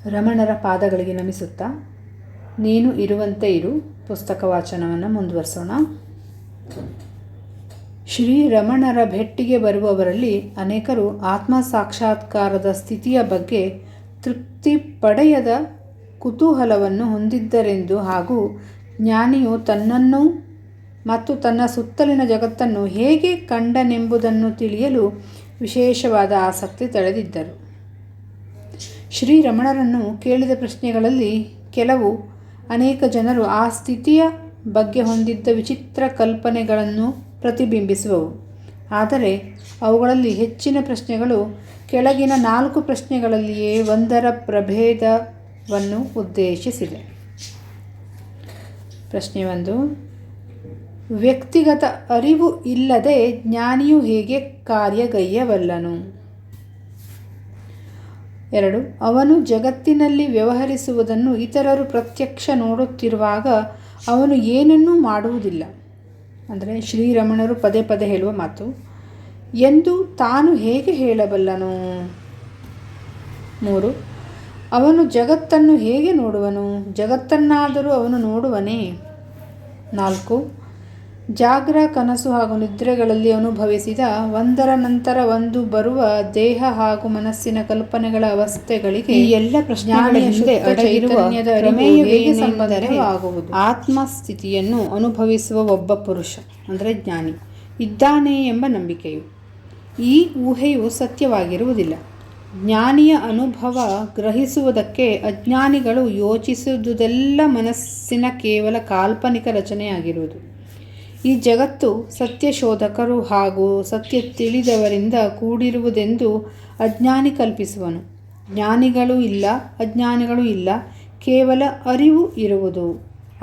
ರಮಣರ ಪಾದಗಳಿಗೆ ನಮಿಸುತ್ತಾ ನೀನು ಇರುವಂತೆ ಇರು ಪುಸ್ತಕ ವಾಚನವನ್ನು ಮುಂದುವರಿಸೋಣ. ಶ್ರೀ ರಮಣರ ಭೆಟ್ಟಿಗೆ ಬರುವವರಲ್ಲಿ ಅನೇಕರು ಆತ್ಮ ಸಾಕ್ಷಾತ್ಕಾರದ ಸ್ಥಿತಿಯ ಬಗ್ಗೆ ತೃಪ್ತಿ ಪಡೆಯದ ಕುತೂಹಲವನ್ನು ಹೊಂದಿದ್ದರೆಂದು ಹಾಗೂ ಜ್ಞಾನಿಯು ತನ್ನನ್ನು ಮತ್ತು ತನ್ನ ಸುತ್ತಲಿನ ಜಗತ್ತನ್ನು ಹೇಗೆ ಕಂಡನೆಂಬುದನ್ನು ತಿಳಿಯಲು ವಿಶೇಷವಾದ ಆಸಕ್ತಿ ತಳೆದಿದ್ದರು. ಶ್ರೀರಮಣರನ್ನು ಕೇಳಿದ ಪ್ರಶ್ನೆಗಳಲ್ಲಿ ಕೆಲವು ಅನೇಕ ಜನರು ಆ ಸ್ಥಿತಿಯ ಬಗ್ಗೆ ಹೊಂದಿದ್ದ ವಿಚಿತ್ರ ಕಲ್ಪನೆಗಳನ್ನು ಪ್ರತಿಬಿಂಬಿಸುವವು. ಆದರೆ ಅವುಗಳಲ್ಲಿ ಹೆಚ್ಚಿನ ಪ್ರಶ್ನೆಗಳು ಕೆಳಗಿನ 4 ಪ್ರಶ್ನೆಗಳಲ್ಲಿಯೇ ಒಂದರ ಪ್ರಭೇದವನ್ನು ಉದ್ದೇಶಿಸಿದೆ. ಪ್ರಶ್ನೆ 1. ವ್ಯಕ್ತಿಗತ ಅರಿವು ಇಲ್ಲದೆ ಜ್ಞಾನಿಯು ಹೇಗೆ ಕಾರ್ಯಗೈಯಬಲ್ಲನು? 2. ಅವನು ಜಗತ್ತಿನಲ್ಲಿ ವ್ಯವಹರಿಸುವುದನ್ನು ಇತರರು ಪ್ರತ್ಯಕ್ಷ ನೋಡುತ್ತಿರುವಾಗ ಅವನು ಏನನ್ನೂ ಮಾಡುವುದಿಲ್ಲ, ಅಂದರೆ ಶ್ರೀರಮಣರು ಪದೇ ಪದೇ ಹೇಳುವ ಮಾತು, ಎಂದು ತಾನು ಹೇಗೆ ಹೇಳಬಲ್ಲನು? 3. ಅವನು ಜಗತ್ತನ್ನು ಹೇಗೆ ನೋಡುವನು? ಜಗತ್ತನ್ನಾದರೂ ಅವನು ನೋಡುವನೇ? 4. ಜಾಗ್ರ, ಕನಸು ಹಾಗೂ ನಿದ್ರೆಗಳಲ್ಲಿ ಅನುಭವಿಸಿದ ಒಂದರ ನಂತರ ಒಂದು ಬರುವ ದೇಹ ಹಾಗೂ ಮನಸ್ಸಿನ ಕಲ್ಪನೆಗಳ ಅವಸ್ಥೆಗಳಿಗೆ ಈ ಎಲ್ಲ ಪ್ರಶ್ನೆಗಳ ಹಿಂದೆ ಅಡಗಿರುವ ಪ್ರಮೇಯವೇಗೆ ಸಂಬಂಧವಾಗುವುದು? ಆತ್ಮಸ್ಥಿತಿಯನ್ನು ಅನುಭವಿಸುವ ಒಬ್ಬ ಪುರುಷ, ಅಂದರೆ ಜ್ಞಾನಿ, ಇದ್ದಾನೆ ಎಂಬ ನಂಬಿಕೆಯು. ಈ ಊಹೆಯು ಸತ್ಯವಾಗಿರುವುದಿಲ್ಲ. ಜ್ಞಾನಿಯ ಅನುಭವ ಗ್ರಹಿಸುವುದಕ್ಕೆ ಅಜ್ಞಾನಿಗಳು ಯೋಚಿಸುವುದೆಲ್ಲ ಮನಸ್ಸಿನ ಕೇವಲ ಕಾಲ್ಪನಿಕ ರಚನೆಯಾಗಿರುವುದು. ಈ ಜಗತ್ತು ಸತ್ಯಶೋಧಕರು ಹಾಗೂ ಸತ್ಯ ತಿಳಿದವರಿಂದ ಕೂಡಿರುವುದೆಂದು ಅಜ್ಞಾನಿ ಕಲ್ಪಿಸುವನು. ಜ್ಞಾನಿಗಳು ಇಲ್ಲ, ಅಜ್ಞಾನಿಗಳು ಇಲ್ಲ, ಕೇವಲ ಅರಿವು ಇರುವುದು.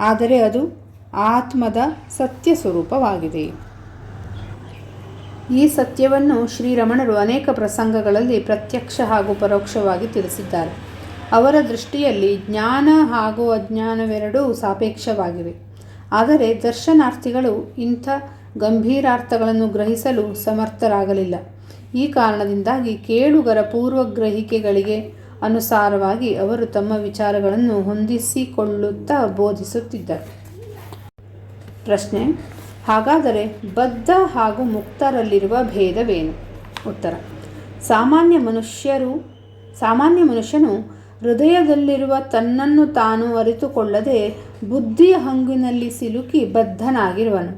ಆದರೆ ಅದು ಆತ್ಮದ ಸತ್ಯ ಸ್ವರೂಪವಾಗಿದೆ. ಈ ಸತ್ಯವನ್ನು ಶ್ರೀರಮಣರು ಅನೇಕ ಪ್ರಸಂಗಗಳಲ್ಲಿ ಪ್ರತ್ಯಕ್ಷ ಹಾಗೂ ಪರೋಕ್ಷವಾಗಿ ತಿಳಿಸಿದ್ದಾರೆ. ಅವರ ದೃಷ್ಟಿಯಲ್ಲಿ ಜ್ಞಾನ ಹಾಗೂ ಅಜ್ಞಾನವೆರಡೂ ಸಾಪೇಕ್ಷವಾಗಿವೆ. ಆದರೆ ದರ್ಶನಾರ್ಥಿಗಳು ಇಂಥ ಗಂಭೀರಾರ್ಥಗಳನ್ನು ಗ್ರಹಿಸಲು ಸಮರ್ಥರಾಗಲಿಲ್ಲ. ಈ ಕಾರಣದಿಂದಾಗಿ ಕೇಳುಗರ ಪೂರ್ವಗ್ರಹಿಕೆಗಳಿಗೆ ಅನುಸಾರವಾಗಿ ಅವರು ತಮ್ಮ ವಿಚಾರಗಳನ್ನು ಹೊಂದಿಸಿಕೊಳ್ಳುತ್ತಾ ಬೋಧಿಸುತ್ತಿದ್ದರು. ಪ್ರಶ್ನೆ: ಹಾಗಾದರೆ ಬದ್ಧ ಹಾಗೂ ಮುಕ್ತರಲ್ಲಿರುವ ಭೇದವೇನು? ಉತ್ತರ: ಸಾಮಾನ್ಯ ಮನುಷ್ಯನು ಹೃದಯದಲ್ಲಿರುವ ತನ್ನನ್ನು ತಾನು ಅರಿತುಕೊಳ್ಳದೆ ಬುದ್ಧಿಯ ಹಂಗಿನಲ್ಲಿ ಸಿಲುಕಿ ಬದ್ಧನಾಗಿರುವನು.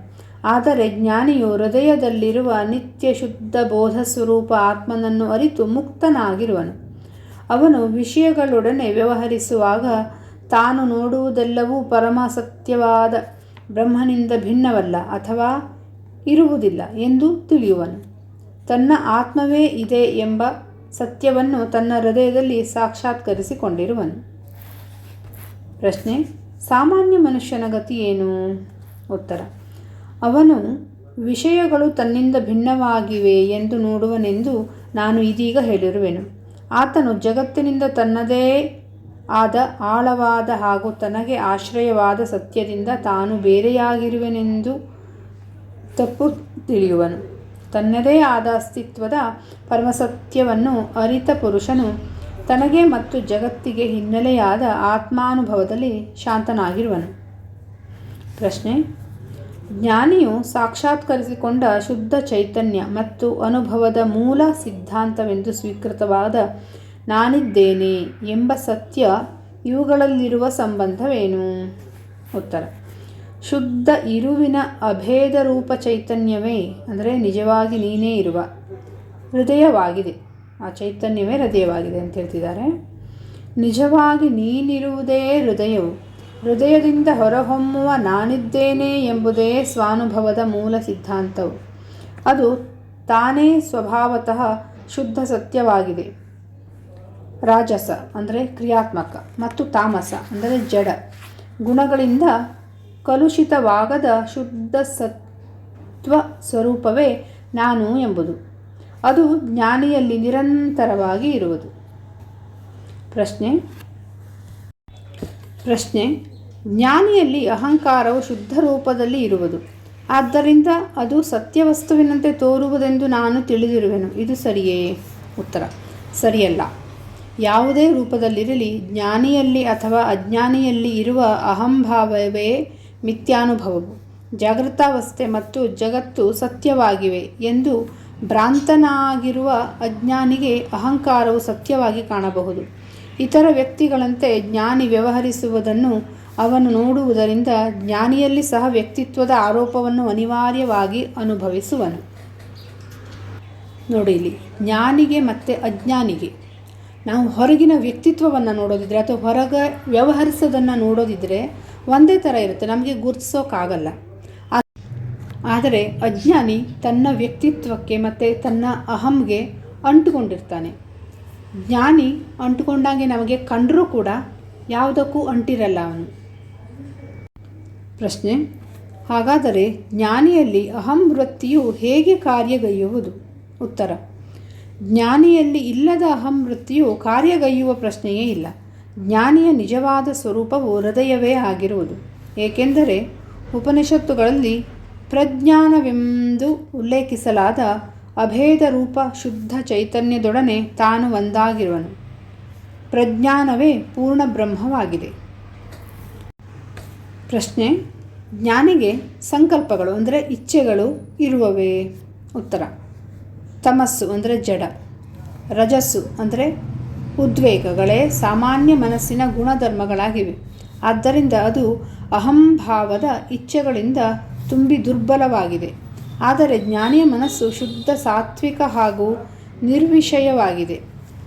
ಆದರೆ ಜ್ಞಾನಿಯು ಹೃದಯದಲ್ಲಿರುವ ನಿತ್ಯ ಶುದ್ಧ ಬೋಧ ಸ್ವರೂಪ ಆತ್ಮನನ್ನು ಅರಿತು ಮುಕ್ತನಾಗಿರುವನು. ಅವನು ವಿಷಯಗಳೊಡನೆ ವ್ಯವಹರಿಸುವಾಗ ತಾನು ನೋಡುವುದೆಲ್ಲವೂ ಪರಮ ಸತ್ಯವಾದ ಬ್ರಹ್ಮನಿಂದ ಭಿನ್ನವಲ್ಲ ಅಥವಾ ಇರುವುದಿಲ್ಲ ಎಂದು ತಿಳಿಯುವನು. ತನ್ನ ಆತ್ಮವೇ ಇದೆ ಎಂಬ ಸತ್ಯವನ್ನು ತನ್ನ ಹೃದಯದಲ್ಲಿ ಸಾಕ್ಷಾತ್ಕರಿಸಿಕೊಂಡಿರುವನು. ಪ್ರಶ್ನೆ: ಸಾಮಾನ್ಯ ಮನುಷ್ಯನ ಗತಿ ಏನು? ಉತ್ತರ: ಅವನು ವಿಷಯಗಳು ತನ್ನಿಂದ ಭಿನ್ನವಾಗಿವೆ ಎಂದು ನೋಡುವನೆಂದು ನಾನು ಇದೀಗ ಹೇಳಿರುವೆನು. ಆತನು ಜಗತ್ತಿನಿಂದ ತನ್ನದೇ ಆದ ಆಳವಾದ ಹಾಗೂ ತನಗೆ ಆಶ್ರಯವಾದ ಸತ್ಯದಿಂದ ತಾನು ಬೇರೆಯಾಗಿರುವೆನೆಂದು ತಪ್ಪು ತಿಳಿಯುವನು. ತನ್ನದೇ ಆದ ಅಸ್ತಿತ್ವದ ಪರಮಸತ್ಯವನ್ನು ಅರಿತ ಪುರುಷನು ತನಗೆ ಮತ್ತು ಜಗತ್ತಿಗೆ ಹಿನ್ನೆಲೆಯಾದ ಆತ್ಮಾನುಭವದಲ್ಲಿ ಶಾಂತನಾಗಿರುವನು. ಪ್ರಶ್ನೆ: ಜ್ಞಾನಿಯು ಸಾಕ್ಷಾತ್ಕರಿಸಿಕೊಂಡ ಶುದ್ಧ ಚೈತನ್ಯ ಮತ್ತು ಅನುಭವದ ಮೂಲ ಸಿದ್ಧಾಂತವೆಂದು ಸ್ವೀಕೃತವಾದ ನಾನಿದ್ದೇನೆ ಎಂಬ ಸತ್ಯ ಇವುಗಳಲ್ಲಿರುವ ಸಂಬಂಧವೇನು? ಉತ್ತರ: ಶುದ್ಧ ಇರುವಿನ ಅಭೇದ ರೂಪ ಚೈತನ್ಯವೇ, ಅಂದರೆ ನಿಜವಾಗಿ ನೀನೇ ಇರುವ ಹೃದಯವಾಗಿದೆ. ಆ ಚೈತನ್ಯವೇ ಹೃದಯವಾಗಿದೆ ಅಂತ ಹೇಳ್ತಿದ್ದಾರೆ. ನಿಜವಾಗಿ ನೀನಿರುವುದೇ ಹೃದಯವು. ಹೃದಯದಿಂದ ಹೊರಹೊಮ್ಮುವ ನಾನಿದ್ದೇನೆ ಎಂಬುದೇ ಸ್ವಾನುಭವದ ಮೂಲ ಸಿದ್ಧಾಂತವು. ಅದು ತಾನೇ ಸ್ವಭಾವತಃ ಶುದ್ಧ ಸತ್ಯವಾಗಿದೆ. ರಾಜಸ ಅಂದರೆ ಕ್ರಿಯಾತ್ಮಕ ಮತ್ತು ತಾಮಸ ಅಂದರೆ ಜಡ ಗುಣಗಳಿಂದ ಕಲುಷಿತವಾಗದ ಶುದ್ಧ ಸತ್ವ ಸ್ವರೂಪವೇ ನಾನು ಎಂಬುದು. ಅದು ಜ್ಞಾನಿಯಲ್ಲಿ ನಿರಂತರವಾಗಿ ಇರುವುದು. ಪ್ರಶ್ನೆ: ಜ್ಞಾನಿಯಲ್ಲಿ ಅಹಂಕಾರವು ಶುದ್ಧ ರೂಪದಲ್ಲಿ ಇರುವುದು. ಆದ್ದರಿಂದ ಅದು ಸತ್ಯವಸ್ತುವಿನಂತೆ ತೋರುವುದೆಂದು ನಾನು ತಿಳಿದಿರುವೆನು. ಇದು ಸರಿಯೇ? ಉತ್ತರ: ಸರಿಯಲ್ಲ. ಯಾವುದೇ ರೂಪದಲ್ಲಿರಲಿ ಜ್ಞಾನಿಯಲ್ಲಿ ಅಥವಾ ಅಜ್ಞಾನಿಯಲ್ಲಿ ಇರುವ ಅಹಂಭಾವವೇ ಮಿಥ್ಯಾನುಭವವು. ಜಾಗೃತಾವಸ್ಥೆ ಮತ್ತು ಜಗತ್ತು ಸತ್ಯವಾಗಿವೆ ಎಂದು ಭ್ರಾಂತನಾಗಿರುವ ಅಜ್ಞಾನಿಗೆ ಅಹಂಕಾರವು ಸತ್ಯವಾಗಿ ಕಾಣಬಹುದು. ಇತರ ವ್ಯಕ್ತಿಗಳಂತೆ ಜ್ಞಾನಿ ವ್ಯವಹರಿಸುವುದನ್ನು ಅವನು ನೋಡುವುದರಿಂದ ಜ್ಞಾನಿಯಲ್ಲಿ ಸಹ ವ್ಯಕ್ತಿತ್ವದ ಆರೋಪವನ್ನು ಅನಿವಾರ್ಯವಾಗಿ ಅನುಭವಿಸುವನು. ನೋಡಿ, ಇಲ್ಲಿ ಜ್ಞಾನಿಗೆ ಮತ್ತು ಅಜ್ಞಾನಿಗೆ ನಾವು ಹೊರಗಿನ ವ್ಯಕ್ತಿತ್ವವನ್ನು ನೋಡೋದಿದ್ರೆ ಅಥವಾ ಹೊರಗೆ ವ್ಯವಹರಿಸೋದನ್ನು ನೋಡೋದಿದ್ರೆ ಒಂದೇ ಥರ ಇರುತ್ತೆ, ನಮಗೆ ಗುರುತಿಸೋಕ್ಕಾಗಲ್ಲ. ಆದರೆ ಅಜ್ಞಾನಿ ತನ್ನ ವ್ಯಕ್ತಿತ್ವಕ್ಕೆ ಮತ್ತು ತನ್ನ ಅಹಂಗೆ ಅಂಟುಕೊಂಡಿರ್ತಾನೆ. ಜ್ಞಾನಿ ಅಂಟುಕೊಂಡಾಗೆ ನಮಗೆ ಕಂಡರೂ ಕೂಡ ಯಾವುದಕ್ಕೂ ಅಂಟಿರಲ್ಲ ಅವನು. ಪ್ರಶ್ನೆ: ಹಾಗಾದರೆ ಜ್ಞಾನಿಯಲ್ಲಿ ಅಹಂ ವೃತ್ತಿಯು ಹೇಗೆ ಕಾರ್ಯಗೈಯುವುದು? ಉತ್ತರ: ಜ್ಞಾನಿಯಲ್ಲಿ ಇಲ್ಲದ ಅಹಂ ವೃತ್ತಿಯು ಕಾರ್ಯಗೈಯುವ ಪ್ರಶ್ನೆಯೇ ಇಲ್ಲ. ಜ್ಞಾನಿಯ ನಿಜವಾದ ಸ್ವರೂಪವು ಹೃದಯವೇ ಆಗಿರುವುದು. ಏಕೆಂದರೆ ಉಪನಿಷತ್ತುಗಳಲ್ಲಿ ಪ್ರಜ್ಞಾನವೆಂದು ಉಲ್ಲೇಖಿಸಲಾದ ಅಭೇದ ರೂಪ ಶುದ್ಧ ಚೈತನ್ಯದೊಡನೆ ತಾನು ಒಂದಾಗಿರುವನು. ಪ್ರಜ್ಞಾನವೇ ಪೂರ್ಣ ಬ್ರಹ್ಮವಾಗಿದೆ. ಪ್ರಶ್ನೆ: ಜ್ಞಾನಿಗೆ ಸಂಕಲ್ಪಗಳು ಅಂದರೆ ಇಚ್ಛೆಗಳು ಇರುವವೇ? ಉತ್ತರ: ತಮಸ್ಸು ಅಂದರೆ ಜಡ, ರಜಸ್ಸು ಅಂದರೆ ಉದ್ವೇಗಗಳೇ ಸಾಮಾನ್ಯ ಮನಸ್ಸಿನ ಗುಣಧರ್ಮಗಳಾಗಿವೆ. ಆದ್ದರಿಂದ ಅದು ಅಹಂಭಾವದ ಇಚ್ಛೆಗಳಿಂದ ತುಂಬಿ ದುರ್ಬಲವಾಗಿದೆ. ಆದರೆ ಜ್ಞಾನಿಯ ಮನಸ್ಸು ಶುದ್ಧ ಸಾತ್ವಿಕ ಹಾಗೂ ನಿರ್ವಿಷಯವಾಗಿದೆ.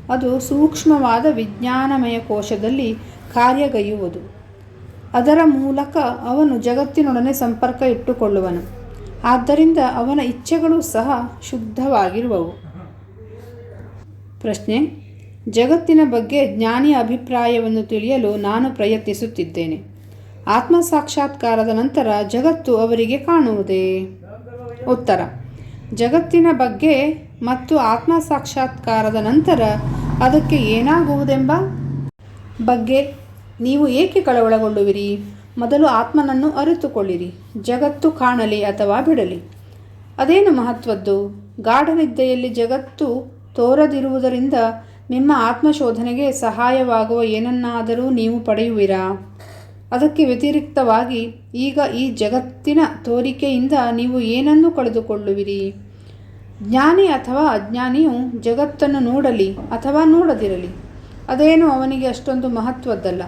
ಅದು ಸೂಕ್ಷ್ಮವಾದ ವಿಜ್ಞಾನಮಯ ಕೋಶದಲ್ಲಿ ಕಾರ್ಯಗೈಯುವುದು. ಅದರ ಮೂಲಕ ಅವನು ಜಗತ್ತಿನೊಡನೆ ಸಂಪರ್ಕ ಇಟ್ಟುಕೊಳ್ಳುವನು. ಆದ್ದರಿಂದ ಅವನ ಇಚ್ಛೆಗಳು ಸಹ ಶುದ್ಧವಾಗಿರುವವು. ಪ್ರಶ್ನೆ: ಜಗತ್ತಿನ ಬಗ್ಗೆ ಜ್ಞಾನಿಯ ಅಭಿಪ್ರಾಯವನ್ನು ತಿಳಿಯಲು ನಾನು ಪ್ರಯತ್ನಿಸುತ್ತಿದ್ದೇನೆ. ಆತ್ಮ ಸಾಕ್ಷಾತ್ಕಾರದ ನಂತರ ಜಗತ್ತು ಅವರಿಗೆ ಕಾಣುವುದೇ? ಉತ್ತರ: ಜಗತ್ತಿನ ಬಗ್ಗೆ ಮತ್ತು ಆತ್ಮ ಸಾಕ್ಷಾತ್ಕಾರದ ನಂತರ ಅದಕ್ಕೆ ಏನಾಗುವುದೆಂಬ ಬಗ್ಗೆ ನೀವು ಏಕೆ ಕಳವಳಗೊಳ್ಳುವಿರಿ? ಮೊದಲು ಆತ್ಮನನ್ನು ಅರಿತುಕೊಳ್ಳಿರಿ. ಜಗತ್ತು ಕಾಣಲಿ ಅಥವಾ ಬಿಡಲಿ, ಅದೇನು ಮಹತ್ವದ್ದು? ಗಾಢನಿದ್ದೆಯಲ್ಲಿ ಜಗತ್ತು ತೋರದಿರುವುದರಿಂದ ನಿಮ್ಮ ಆತ್ಮಶೋಧನೆಗೆ ಸಹಾಯವಾಗುವ ಏನನ್ನಾದರೂ ನೀವು ಪಡೆಯುವಿರಾ? ಅದಕ್ಕೆ ವ್ಯತಿರಿಕ್ತವಾಗಿ ಈಗ ಈ ಜಗತ್ತಿನ ತೋರಿಕೆಯಿಂದ ನೀವು ಏನನ್ನು ಕಳೆದುಕೊಳ್ಳುವಿರಿ? ಜ್ಞಾನಿ ಅಥವಾ ಅಜ್ಞಾನಿಯು ಜಗತ್ತನ್ನು ನೋಡಲಿ ಅಥವಾ ನೋಡದಿರಲಿ, ಅದೇನು ಅವನಿಗೆ ಅಷ್ಟೊಂದು ಮಹತ್ವದ್ದಲ್ಲ.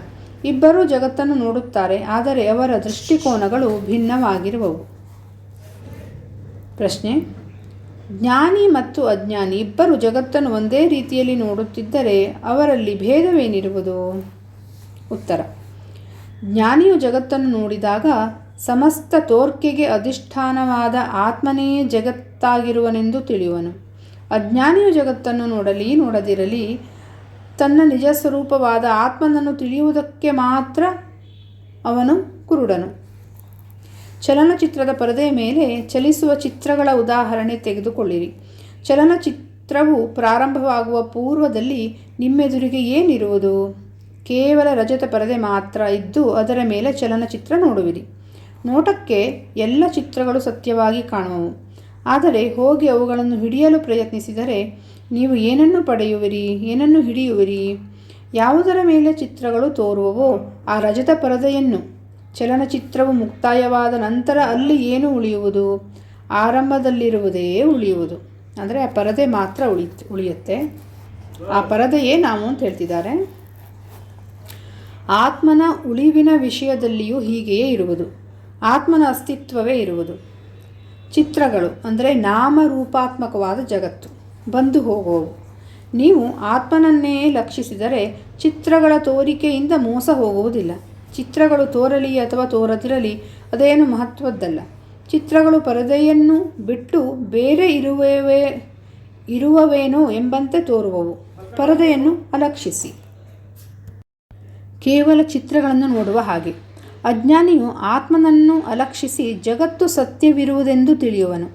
ಇಬ್ಬರೂ ಜಗತ್ತನ್ನು ನೋಡುತ್ತಾರೆ, ಆದರೆ ಅವರ ದೃಷ್ಟಿಕೋನಗಳು ಭಿನ್ನವಾಗಿರುವವು. ಪ್ರಶ್ನೆ: ಜ್ಞಾನಿ ಮತ್ತು ಅಜ್ಞಾನಿ ಇಬ್ಬರು ಜಗತ್ತನ್ನು ಒಂದೇ ರೀತಿಯಲ್ಲಿ ನೋಡುತ್ತಿದ್ದರೆ ಅವರಲ್ಲಿ ಭೇದವೇನಿರುವುದು? ಉತ್ತರ: ಜ್ಞಾನಿಯು ಜಗತ್ತನ್ನು ನೋಡಿದಾಗ ಸಮಸ್ತ ತೋರ್ಕೆಗೆ ಅಧಿಷ್ಠಾನವಾದ ಆತ್ಮನೇ ಜಗತ್ತಾಗಿರುವನೆಂದು ತಿಳಿಯುವನು. ಅಜ್ಞಾನಿಯು ಜಗತ್ತನ್ನು ನೋಡಲಿ ನೋಡದಿರಲಿ ತನ್ನ ನಿಜ ಸ್ವರೂಪವಾದ ಆತ್ಮನನ್ನು ತಿಳಿಯುವುದಕ್ಕೆ ಮಾತ್ರ ಅವನು ಕುರುಡನು. ಚಲನಚಿತ್ರದ ಪರದೆಯ ಮೇಲೆ ಚಲಿಸುವ ಚಿತ್ರಗಳ ಉದಾಹರಣೆ ತೆಗೆದುಕೊಳ್ಳಿರಿ. ಚಲನಚಿತ್ರವು ಪ್ರಾರಂಭವಾಗುವ ಪೂರ್ವದಲ್ಲಿ ನಿಮ್ಮೆದುರಿಗೆ ಏನಿರುವುದು? ಕೇವಲ ರಜತ ಪರದೆ ಮಾತ್ರ ಇದ್ದು ಅದರ ಮೇಲೆ ಚಲನಚಿತ್ರ ನೋಡುವಿರಿ. ನೋಟಕ್ಕೆ ಎಲ್ಲ ಚಿತ್ರಗಳು ಸತ್ಯವಾಗಿ ಕಾಣುವವು. ಆದರೆ ಹೋಗಿ ಅವುಗಳನ್ನು ಹಿಡಿಯಲು ಪ್ರಯತ್ನಿಸಿದರೆ ನೀವು ಏನನ್ನು ಪಡೆಯುವಿರಿ? ಏನನ್ನು ಹಿಡಿಯುವಿರಿ? ಯಾವುದರ ಮೇಲೆ ಚಿತ್ರಗಳು ತೋರುವವೋ ಆ ರಜತ ಪರದೆಯನ್ನು. ಚಲನಚಿತ್ರವು ಮುಕ್ತಾಯವಾದ ನಂತರ ಅಲ್ಲಿ ಏನು ಉಳಿಯುವುದು? ಆರಂಭದಲ್ಲಿರುವುದೇ ಉಳಿಯುವುದು. ಅಂದರೆ ಆ ಪರದೆ ಮಾತ್ರ ಉಳಿಯುತ್ತೆ. ಆ ಪರದೆಯೇ ನಾವು ಅಂತ ಹೇಳ್ತಿದ್ದಾರೆ. ಆತ್ಮನ ಉಳಿವಿನ ವಿಷಯದಲ್ಲಿಯೂ ಹೀಗೆಯೇ ಇರುವುದು. ಆತ್ಮನ ಅಸ್ತಿತ್ವವೇ ಇರುವುದು. ಚಿತ್ರಗಳು ಅಂದರೆ ನಾಮರೂಪಾತ್ಮಕವಾದ ಜಗತ್ತು ಬಂದು ಹೋಗುವವು. ನೀವು ಆತ್ಮನನ್ನೇ ಲಕ್ಷಿಸಿದರೆ ಚಿತ್ರಗಳ ತೋರಿಕೆಯಿಂದ ಮೋಸ ಹೋಗುವುದಿಲ್ಲ. ಚಿತ್ರಗಳು ತೋರಲಿ ಅಥವಾ ತೋರದಿರಲಿ ಅದೇನು ಮಹತ್ವದ್ದಲ್ಲ. ಚಿತ್ರಗಳು ಪರದೆಯನ್ನು ಬಿಟ್ಟು ಬೇರೆ ಇರುವವೇನೋ ಎಂಬಂತೆ ತೋರುವವು. ಪರದೆಯನ್ನು ಅಲಕ್ಷಿಸಿ ಕೇವಲ ಚಿತ್ರಗಳನ್ನು ನೋಡುವ ಹಾಗೆ. ಅಜ್ಞಾನಿಯು ಆತ್ಮನನ್ನು ಅಲಕ್ಷಿಸಿ ಜಗತ್ತು ಸತ್ಯವಿರುವುದೆಂದು ತಿಳಿಯುವನು.